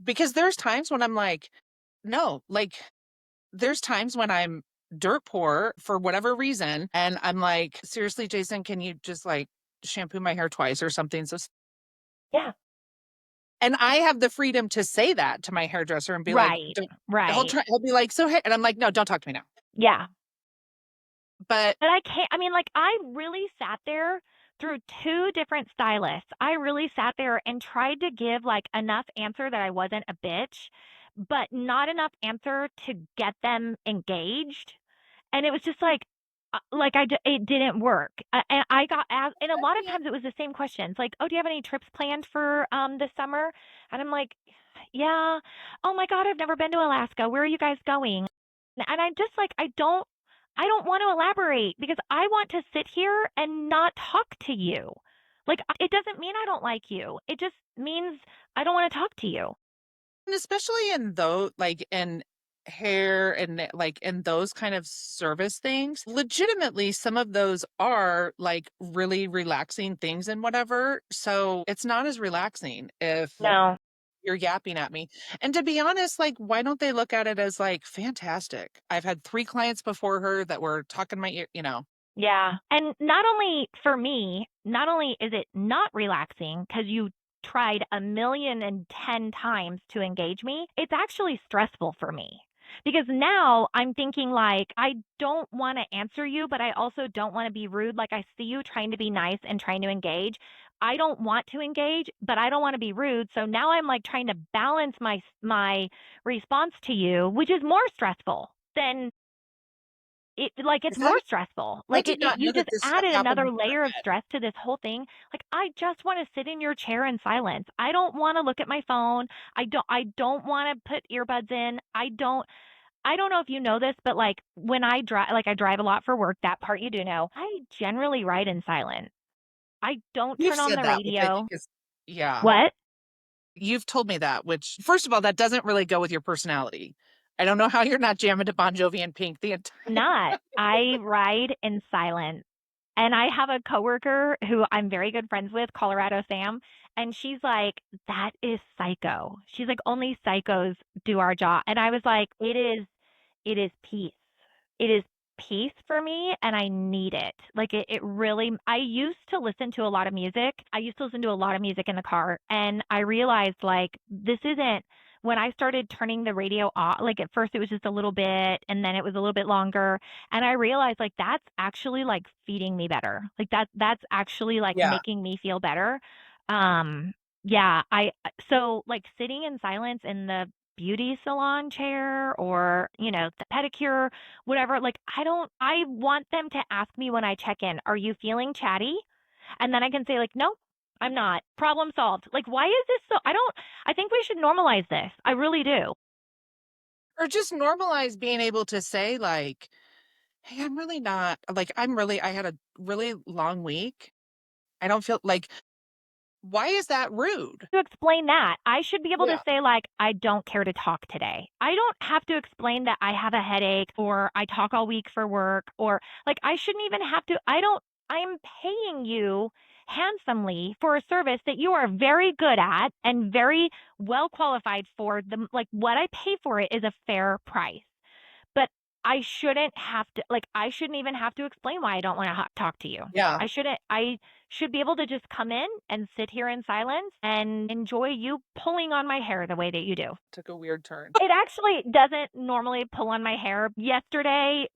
because there's times when I'm like, no, like, there's times when I'm dirt poor for whatever reason. And I'm like, seriously, Jason, can you just like shampoo my hair twice or something? So, Yeah. and I have the freedom to say that to my hairdresser and be like, Right. don't, Right. he'll be like, so, hey, and I'm like, no, don't talk to me now. Yeah. But But I can't, I mean, like, I really sat there through 2 different stylists. I really sat there and tried to give, like, enough answer that I wasn't a bitch, but not enough answer to get them engaged. And it was just like it didn't work. And I got asked, and a lot of times it was the same questions, like, "Oh, do you have any trips planned for this summer?" And I'm like, "Yeah." "Oh my God, I've never been to Alaska. Where are you guys going?" And I just like I don't want to elaborate because I want to sit here and not talk to you. Like it doesn't mean I don't like you. It just means I don't want to talk to you. and especially in those, like in hair and like in those kind of service things, legitimately, some of those are like really relaxing things and whatever. So it's not as relaxing if No. you're yapping at me. And to be honest, like, why don't they look at it as like fantastic? I've had 3 clients before her that were talking my ear, Yeah. And not only for me, not only is it not relaxing because you tried 1,010,000 times to engage me, it's actually stressful for me. Because now I'm thinking like I don't want to answer you, but I also don't want to be rude. Like I see you trying to be nice and trying to engage. I don't want to engage, but I don't want to be rude. So now I'm like trying to balance my response to you, which is more stressful than it's Is that more it? stressful. I Like did not know you that just this stuff added happened another before layer of bed. stress to this whole thing. Like I just want to sit in your chair in silence. I don't want to look at my phone. I don't want to put earbuds in. I don't know if you know this, but like when I drive a lot for work, that part you do know. I generally ride in silence. I don't You've turn on said the that, which I think radio. is, yeah. What? You've told me that, which, first of all, that doesn't really go with your personality. I don't know how you're not jamming to Bon Jovi and Pink the entire. Not. I ride in silence. And I have a coworker who I'm very good friends with, Colorado Sam, and she's like, "That is psycho." She's like, "Only psychos do our job." And I was like, it is peace. It is peace for me and I need it. Like it really I used to listen to a lot of music. I used to listen to a lot of music in the car and I realized like this isn't when I started turning the radio off, like at first it was just a little bit and then it was a little bit longer and I realized like that's actually like feeding me better. Like that's actually like Yeah. making me feel better. Um yeah, I so like sitting in silence in the beauty salon chair or, the pedicure, whatever, like I want them to ask me when I check in, "Are you feeling chatty?" And then I can say like, "No, I'm not." Problem solved. Like why is this so I think we should normalize this. I really do. Or just normalize being able to say, like, hey, I'm really not, like, I had a really long week. I don't feel like, why is that rude? To explain that. I should be able to Yeah. say, like, I don't care to talk today. I don't have to explain that I have a headache or I talk all week for work or like I shouldn't even have to. I'm paying you handsomely for a service that you are very good at and very well qualified for. Like what I pay for it is a fair price. But I shouldn't even have to explain why I don't want to talk to you. Yeah. I should be able to just come in and sit here in silence and enjoy you pulling on my hair the way that you do. Took a weird turn. It actually doesn't normally pull on my hair. Yesterday,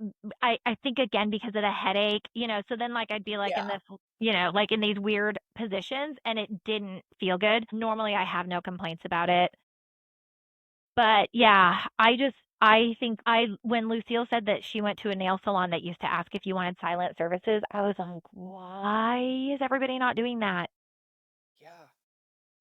I think again because of the headache, so then like I'd be like in Yeah. this, like in these weird positions and it didn't feel good. Normally I have no complaints about it. But yeah, I think when Lucille said that she went to a nail salon that used to ask if you wanted silent services, I was like, why is everybody not doing that? Yeah.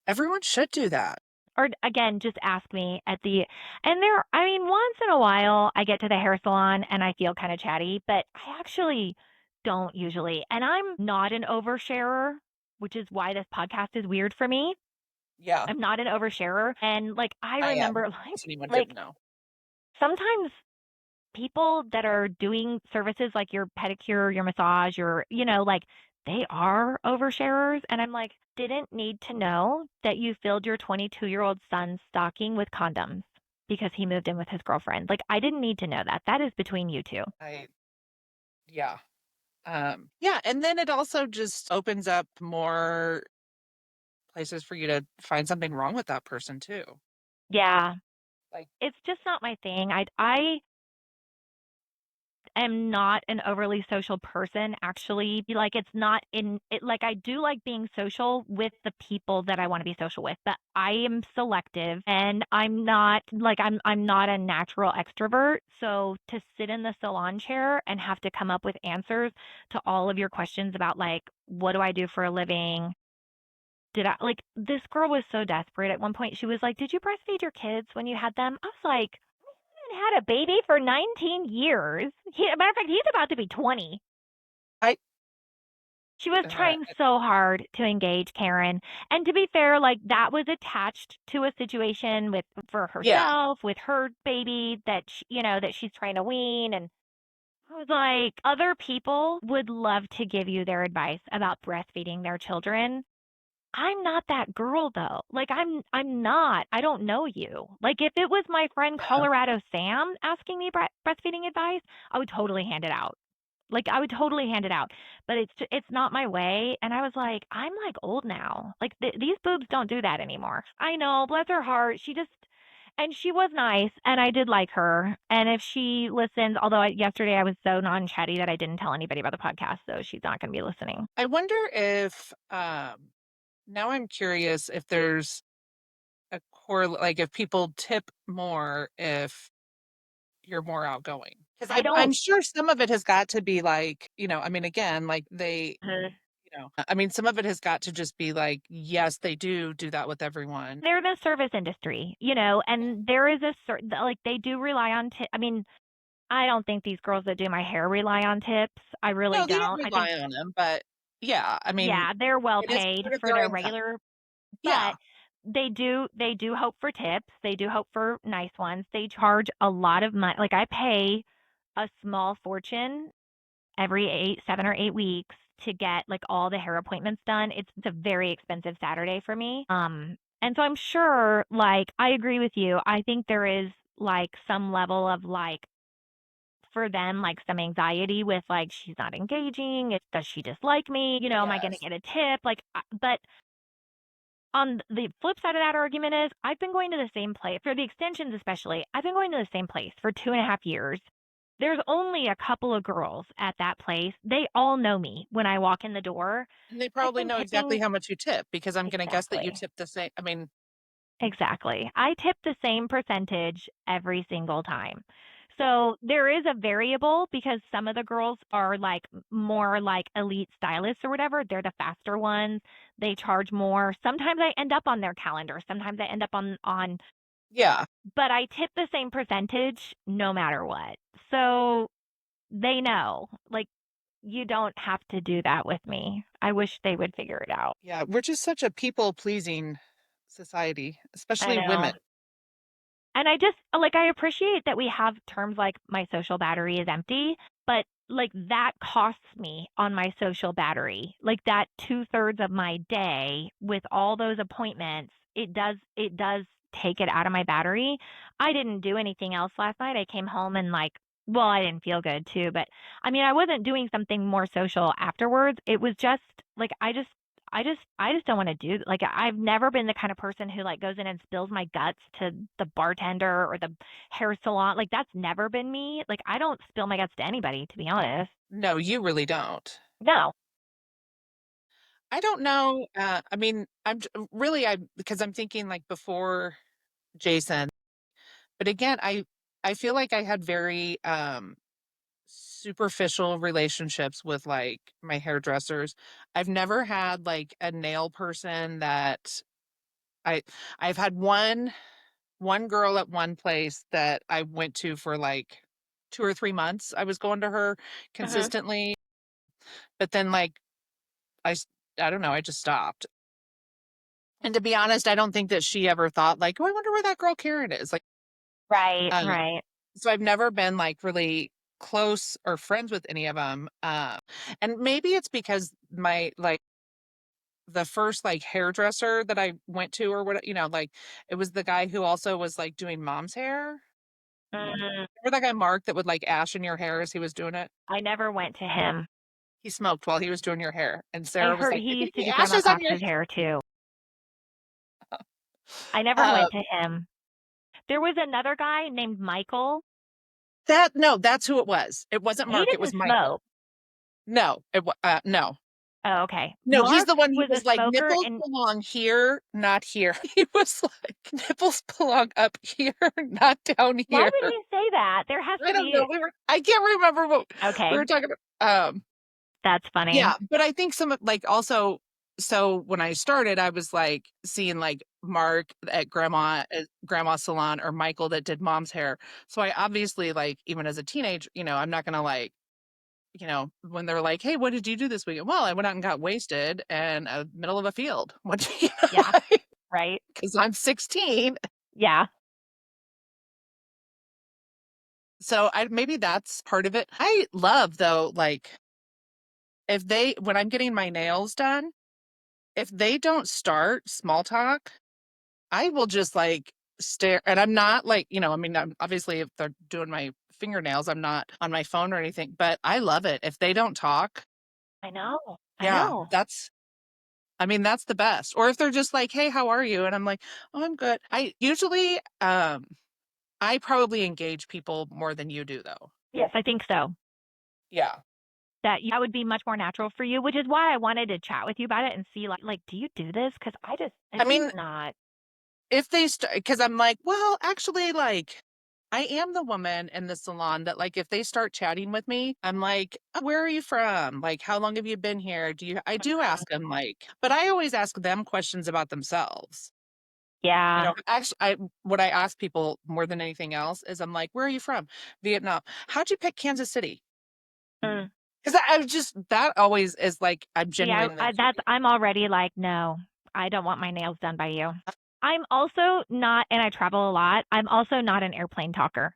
Everyone should do that. Or again, just ask me and I mean, once in a while I get to the hair salon and I feel kind of chatty, but I actually don't usually. And I'm not an oversharer, which is why this podcast is weird for me. Yeah. I'm not an oversharer. And like I I am. remember In case anyone like didn't know. sometimes people that are doing services like your pedicure, your massage, like they are oversharers. And I'm like, didn't need to know that you filled your 22-year-old son's stocking with condoms. because he moved in with his girlfriend. Like, I didn't need to know that. That is between you two. I yeah. Yeah, and then it also just opens up more places for you to find something wrong with that person too. Yeah. Like, It's just not my thing. I am not an overly social person, actually. Like, it's not in it, like, I do like being social with the people that I want to be social with, but I am selective, and I'm not a natural extrovert. So to sit in the salon chair and have to come up with answers to all of your questions about, like, what do I do for a living? Did I like This girl was so desperate at one point. She was like, "Did you breastfeed your kids when you had them?" I was like, had a baby for 19 years. Matter of fact, he's about to be 20. I She was uh, trying so hard to engage Karen. And to be fair, like, that was attached to a situation with for yeah, herself, with her baby that that she's trying to wean. And I was like, other people would love to give you their advice about breastfeeding their children. I'm not that girl though. Like, I'm not. I don't know you. Like, if it was my friend yeah. Colorado Sam asking me breastfeeding advice, I would totally hand it out. Like, I would totally hand it out. But it's not my way. And I was like, I'm like old now. Like, these boobs don't do that anymore. I know, bless her heart. And she was nice, and I did like her. And if she listens, although yesterday I was so non-chatty that I didn't tell anybody about the podcast, so she's not going to be listening. I wonder if now I'm curious if there's a core like if people tip more if you're more outgoing. Because I I'm don't. sure some of it has got to be like, I mean, again, like I mean, some of it has got to just be like, yes, they do that with everyone. They're the service industry, Yeah. and there is a certain, like, they do rely on I mean, I don't think these girls that do my hair rely on tips. I really No, they don't don't. I think, rely on them, but yeah, I mean, yeah, they're well it is paid part of for their their income. regular, but Yeah. they do hope for tips. They do hope for nice ones. They charge a lot of money. Like, I pay a small fortune every 7 or 8 weeks to get, like, all the hair appointments done. It's a very expensive Saturday for me. And so I'm sure, like, I agree with you. I think there is, like, some level of, like, for them, like, some anxiety with, like, she's not engaging. Does she dislike me? Am I going to Yes. get a tip? Like, but on the flip side of that argument is, I've been going to the same place for the extensions, especially. I've been going to the same place for 2.5 years. There's only a couple of girls at that place. They all know me when I walk in the door. And they I've probably been know exactly tipping. how much you tip because I'm going to guess that you Exactly. tip the same. I mean, Exactly. I tip the same percentage every single time. So there is a variable because some of the girls are, like, more like elite stylists or whatever. They're the faster ones. They charge more. Sometimes I end up on their calendar. Sometimes I end up on yeah. but I tip the same percentage no matter what. So they know. Like, you don't have to do that with me. I wish they would figure it out. Yeah. We're just such a people pleasing society, I especially women. know. And I just, like, I appreciate that we have terms like my social battery is empty, but, like, that costs me on my social battery. Like, that 2/3 of my day with all those appointments, it does take it out of my battery. I didn't do anything else last night. I came home and, like, well, I didn't feel good too, but I mean, I wasn't doing something more social afterwards. It was just like, I just don't want to do, like, I've never been the kind of person who, like, goes in and spills my guts to the bartender or the hair salon. Like, that's never been me. Like, I don't spill my guts to anybody, to be honest. No, you really don't. No. I don't know. I mean, really, because I'm thinking like before Jason, but again, I feel like I had very superficial relationships with like my hairdressers. I've never had like a nail person that I I've had one girl at one place that I went to for like 2 or 3 months. I was going to her Hmm. consistently, but then like I s- I don't know, I just stopped. And to be honest, I don't think that she ever thought like, "Oh, I wonder where that girl Karen is." Like, Right, uh, right. so I've never been like really close or friends with any of them. And maybe it's because my like the first like hairdresser that I went to or what, like it was the guy who also was like doing mom's hair. Mm, Remember that guy Mark that would like ash in your hair as he was doing it? I never went to him. He smoked while he was doing your hair. And I Sarah was heard like, he "If used to he do Grandma ashes on your Cox's hair too. I hair." never went to him. There was another guy named Michael. That no, that's who it was. It wasn't He Mark, it was didn't Michael. smoke. No, no. Oh, okay. No, he's Mark the one who was a was like, smoker, nipples and belong here, not here. He was like, nipples belong up here, not down why here. would he say that? There has I to don't know. be. I can't remember what we Okay, were talking about. that's funny. Yeah, but I think some of like also, so when I started, I was like seeing like Mark at grandma salon or Michael that did mom's hair. So I obviously like even as a teenager, I'm not gonna like, when they're like, "Hey, what did you do this weekend?" Well, I went out and got wasted in the middle of a field. What do you Yeah, know? right. Because I'm 16. Yeah, So I maybe that's part of it. I love though, like if they when I'm getting my nails done, if they don't start small talk, I will just like stare. And I'm not like, I mean, I'm obviously if they're doing my fingernails, I'm not on my phone or anything, but I love it. If they don't talk, I know. I yeah, know. I mean, that's the best. Or if they're just like, "Hey, how are you?" And I'm like, "Oh, I'm good." I probably engage people more than you do though. Yes, I think so. Yeah. That would be much more natural for you, which is why I wanted to chat with you about it and see like do you do this? Because I it's just mean, not. if they start, because I'm like, well, actually, like, I am the woman in the salon that, like, if they start chatting with me, I'm like, "Oh, where are you from? Like, how long have you been here?" I do ask them, like, but I always ask them questions about themselves. Yeah. Actually, what I ask people more than anything else is I'm like, where are you from? Vietnam. How'd you pick Kansas City? Mm. Because I was just, that always is like, I'm See, genuinely curious. I'm already like, no, I don't want my nails done by you. I'm also not, and I travel a lot. I'm also not an airplane talker.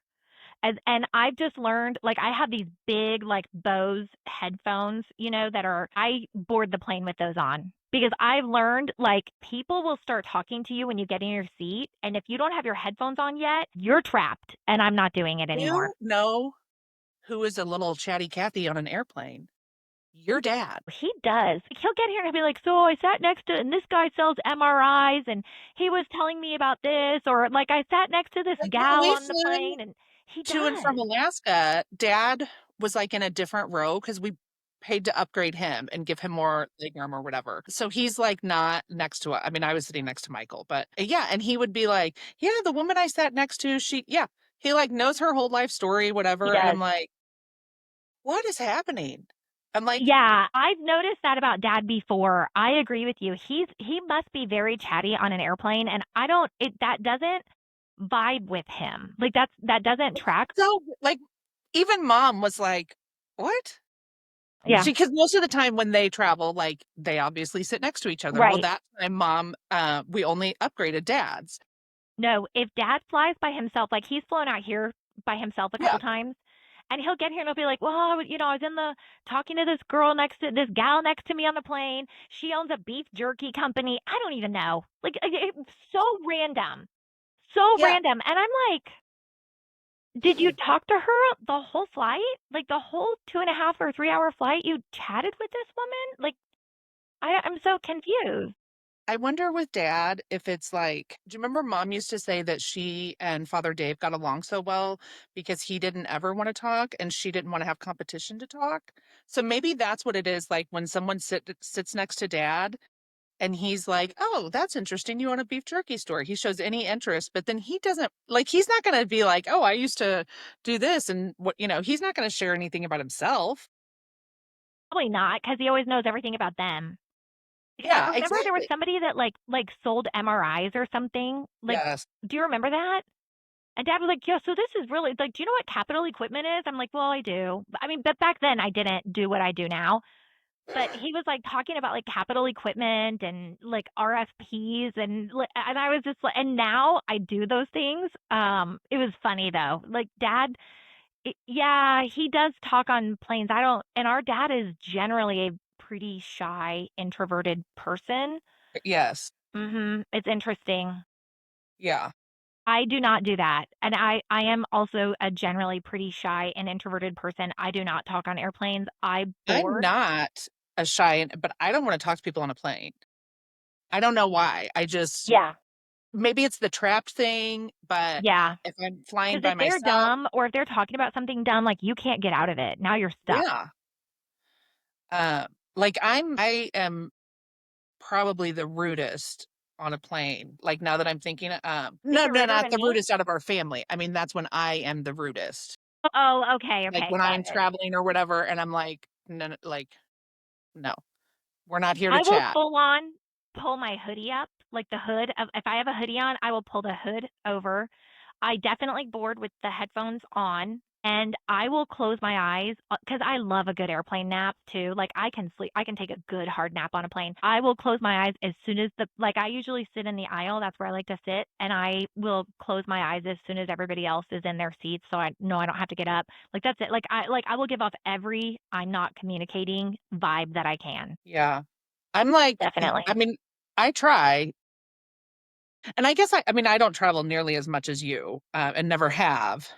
And I've just learned, like, I have these big, like, Bose headphones, I board the plane with those on because I've learned, like, people will start talking to you when you get in your seat. And if you don't have your headphones on yet, you're trapped. And I'm not doing it anymore. You know who is a little chatty Cathy on an airplane? Your dad. He does. He'll get here and he'll be like, "So I sat next to, and this guy sells MRIs, and he was telling me about this," or like, "I sat next to this Like when gal we on the flew plane," and he to and from does. Alaska, dad was like in a different row because we paid to upgrade him and give him more leg room or whatever. So he's like not next to us. I mean, I was sitting next to Michael, but yeah, and he would be like, "Yeah, the woman I sat next to, yeah." He like knows her whole life story, He whatever. And I'm does. like, what is happening? I'm like, Yeah, I've noticed that about dad before. I agree with you. He must be very chatty on an airplane, and I don't it that doesn't vibe with him. Like that doesn't track. so like even mom was like, what? Yeah, Because most of the time when they travel, like they obviously sit next to each other. Well, right. that time, mom, we only upgraded dads. No, if dad flies by himself, like he's flown out here by himself a couple Yeah, times, and he'll get here and he'll be like, "Well, I was in the talking to this gal next to me on the plane. She owns a beef jerky company. I don't even know. Like it's so random, so yeah, random." And I'm like, "Did you talk to her the whole flight? Like the whole 2.5 or 3 hour flight? You chatted with this woman? Like I'm so confused." I wonder with dad if it's like, do you remember mom used to say that she and Father Dave got along so well because he didn't ever want to talk and she didn't want to have competition to talk? So maybe that's what it is like when someone sits next to dad and he's like, "Oh, that's interesting. You own a beef jerky store." He shows any interest, but then he doesn't like he's not going to be like, "Oh, I used to do this," and he's not going to share anything about himself. Probably not, because he always knows everything about them. Because Yeah, I remember there was exactly. somebody that like sold MRIs or something. Like, Yes. do you remember that? And dad was like, "Yeah, so this is really like, do you know what capital equipment is?" I'm like, "Well, I do." I mean, but back then I didn't do what I do now. But he was like talking about like capital equipment and like RFPs and I was just like, and now I do those things. It was funny though. Like dad, yeah, he does talk on planes. I don't, and our dad is generally a pretty shy, introverted person. Yes. It's interesting. Yeah. I do not do that, and I am also a generally pretty shy and introverted person. I do not talk on airplanes. I I'm board. not a shy, but I don't want to talk to people on a plane. I don't know why. I just, Yeah, maybe it's the trapped thing, but yeah. if I'm flying Because by if they're myself, dumb or if they're talking about something dumb, like, you can't get out of it. Now you're stuck. yeah. Uh, like I am probably the rudest on a plane. Like now that I'm thinking, Think no, you're no, ruder not than the me? rudest out of our family. I mean, that's when I am the rudest. Oh, okay, Like okay, when got I'm it. traveling or whatever, and I'm like, no, like, no, we're not here to I will chat. full on pull my hoodie up, like the hood of if I have a hoodie on, I will pull the hood over. I definitely board with the headphones on, and I will close my eyes because I love a good airplane nap too. Like I can sleep, I can take a good hard nap on a plane. I will close my eyes as soon as I usually sit in the aisle. That's where I like to sit, and I will close my eyes as soon as everybody else is in their seats, so I know I don't have to get up. Like that's it. I will give off every I'm not communicating vibe that I can. Yeah. I'm like, Definitely. I mean, I try, and I guess I mean, I don't travel nearly as much as you, and never have.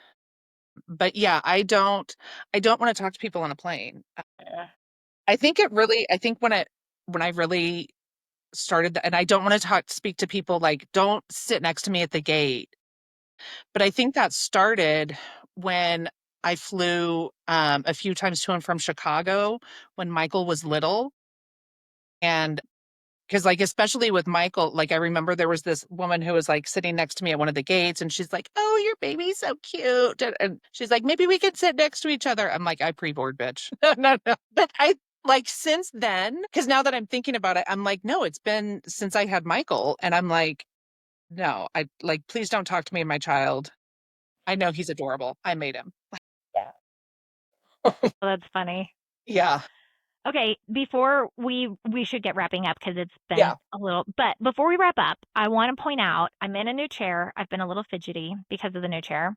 But yeah, I don't want to talk to people on a plane. Uh, I think it really, I think when I really started, and I don't want to speak to people like, don't sit next to me at the gate. But I think that started when I flew a few times to and from Chicago when Michael was little. And because, like, especially with Michael, like, I remember there was this woman who was like sitting next to me at one of the gates, and she's like, "Oh, your baby's so cute." And she's like, "Maybe we could sit next to each other." I'm like, "I pre-board, bitch." No, no, no. But I, like, since then, because now that I'm thinking about it, I'm like, no, it's been since I had Michael. And I'm like, no, I like, please don't talk to me and my child. I know he's adorable. I made him. Yeah. Well, that's funny. Yeah. Okay, before we should get wrapping up because it's been Yeah. a little, but before we wrap up, I want to point out I'm in a new chair. I've been a little fidgety because of the new chair.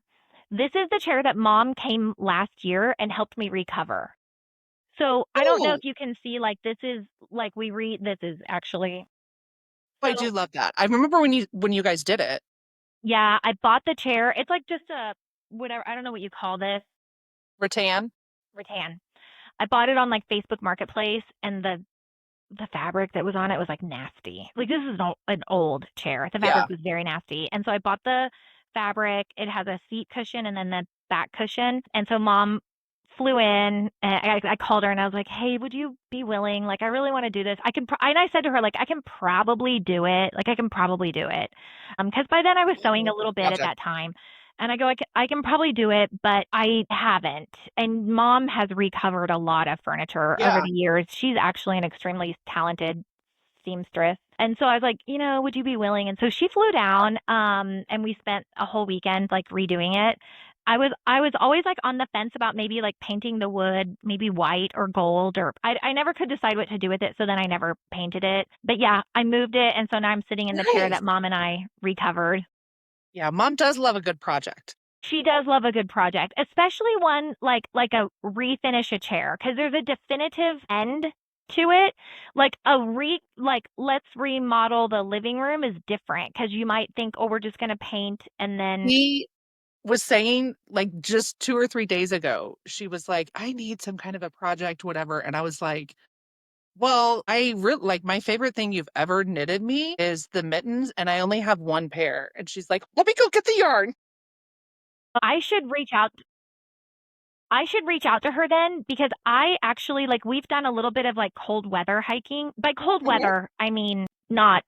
This is the chair that mom came last year and helped me recover. So I don't know Oh, if you can see like this is like we read this is actually I do so love that. I remember when you guys did it. yeah, I bought the chair. It's like just a whatever, I don't know what you call this, Rattan. rattan. I bought it on like Facebook Marketplace and the fabric that was on it was like nasty. Like this is an old chair. The Yeah. fabric was very nasty. And so I bought the fabric. It has a seat cushion and then the back cushion. And so mom flew in and I called her and I was like, "Hey, would you be willing? Like I really want to do this. I can and I said to her like I can probably do it. Like I can probably do it." Cuz by then I was sewing a little bit at Project. that time. And I go, I can probably do it, but I haven't. And mom has recovered a lot of furniture over Yeah. the years. She's actually an extremely talented seamstress. And so I was like, would you be willing? And so she flew down, and we spent a whole weekend like redoing it. I was always like on the fence about maybe like painting the wood, maybe white or gold, or I never could decide what to do with it, so then I never painted it. But yeah, I moved it, and so now I'm sitting in the chair Nice. that mom and I recovered. Yeah, mom does love a good project. She does love a good project, especially one like a refinish a chair because there's a definitive end to it. Like let's remodel the living room is different because you might think, oh, we're just gonna paint and then He was saying, like, just 2 or 3 days ago, she was like, I need some kind of a project, whatever. And I was like, well, I really like, my favorite thing you've ever knitted me is the mittens, and I only have one pair. And she's like, let me go get the yarn. I should reach out. I should reach out to her then because I actually like we've done a little bit of like cold weather hiking. By cold Mhm. weather, I mean not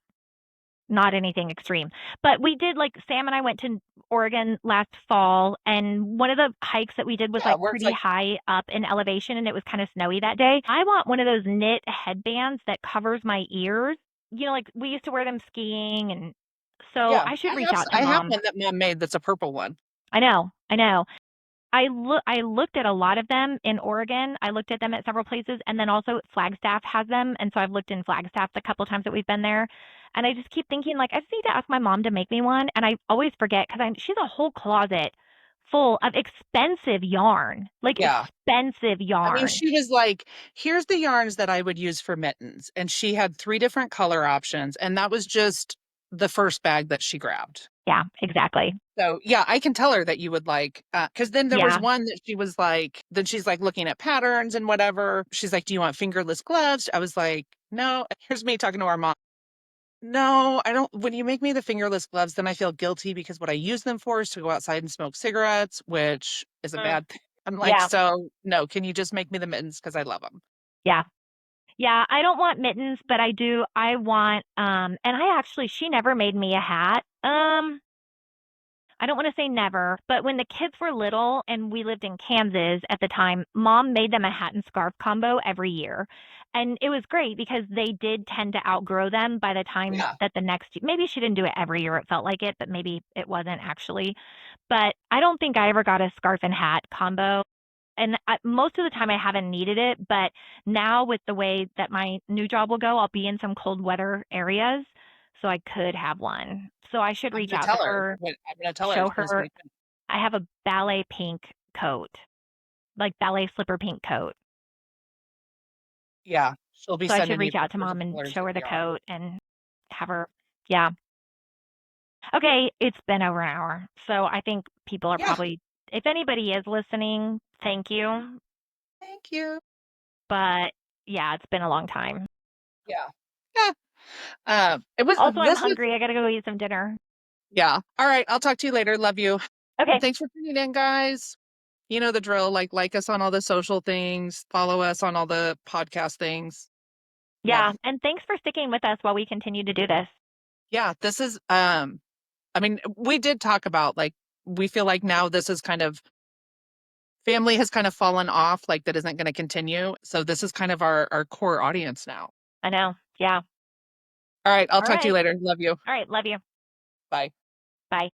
anything extreme. But we did like Sam and I went to Oregon last fall and one of the hikes that we did was Yeah, like where it's pretty like, high up in elevation and it was kind of snowy that day. I want one of those knit headbands that covers my ears. Like we used to wear them skiing and so yeah, I should reach out to I have mom. one that mom made that's a purple one. I know. I know. I looked at a lot of them in Oregon. I looked at them at several places, and then also Flagstaff has them, and so I've looked in Flagstaff the couple times that we've been there. And I just keep thinking like I just need to ask my mom to make me one, and I always forget because she's a whole closet full of expensive yarn, like Yeah. expensive I mean, yarn. she was like, here's the yarns that I would use for mittens. And she had three different color options. And that was just the first bag that she grabbed. Yeah, exactly. So yeah, I can tell her that you would like, because then there was Yeah. one that she was like, then she's like looking at patterns and whatever. She's like, do you want fingerless gloves? I was like, no. Here's me talking to our mom. No, I don't. When you make me the fingerless gloves, then I feel guilty because what I use them for is to go outside and smoke cigarettes, which is a Mm, bad thing. I'm like, yeah. so no, can you just make me the mittens because I love them? Yeah. Yeah, I don't want mittens, but I want and I actually she never made me a hat. I don't want to say never, but when the kids were little and we lived in Kansas at the time, mom made them a hat and scarf combo every year. And it was great because they did tend to outgrow them by the time Yeah. that the next, maybe she didn't do it every year, it felt like it, but maybe it wasn't actually. But I don't think I ever got a scarf and hat combo. And most of the time I haven't needed it, but now with the way that my new job will go, I'll be in some cold weather areas, so I could have one. So I should I'm reach gonna out to tell her. her, I'm gonna tell her show this her weekend. I have a ballet pink coat, like ballet slipper pink coat. Yeah, she'll be So I should sending you reach out to pictures of mom and colors show of her the yarn. coat and have her, yeah. Okay, it's been over an hour. So I think people are Yeah, probably, if anybody is listening, thank you. thank you. But yeah, it's been a long time. Yeah. Yeah. It was Also, I'm this was hungry. I gotta go eat some dinner. yeah. All right, I'll talk to you later. Love you. And Okay. thanks for tuning in, guys. You know the drill. Like us on all the social things, follow us on all the podcast things. Love. Yeah. And thanks for sticking with us while we continue to do this. Yeah, this is I mean, we did talk about like we feel like now this is kind of family has kind of fallen off, like that isn't going to continue. So this is kind of our core audience now. I know. Yeah. All right, I'll All talk to you right. later. Love you. All right. Love you. Bye. Bye.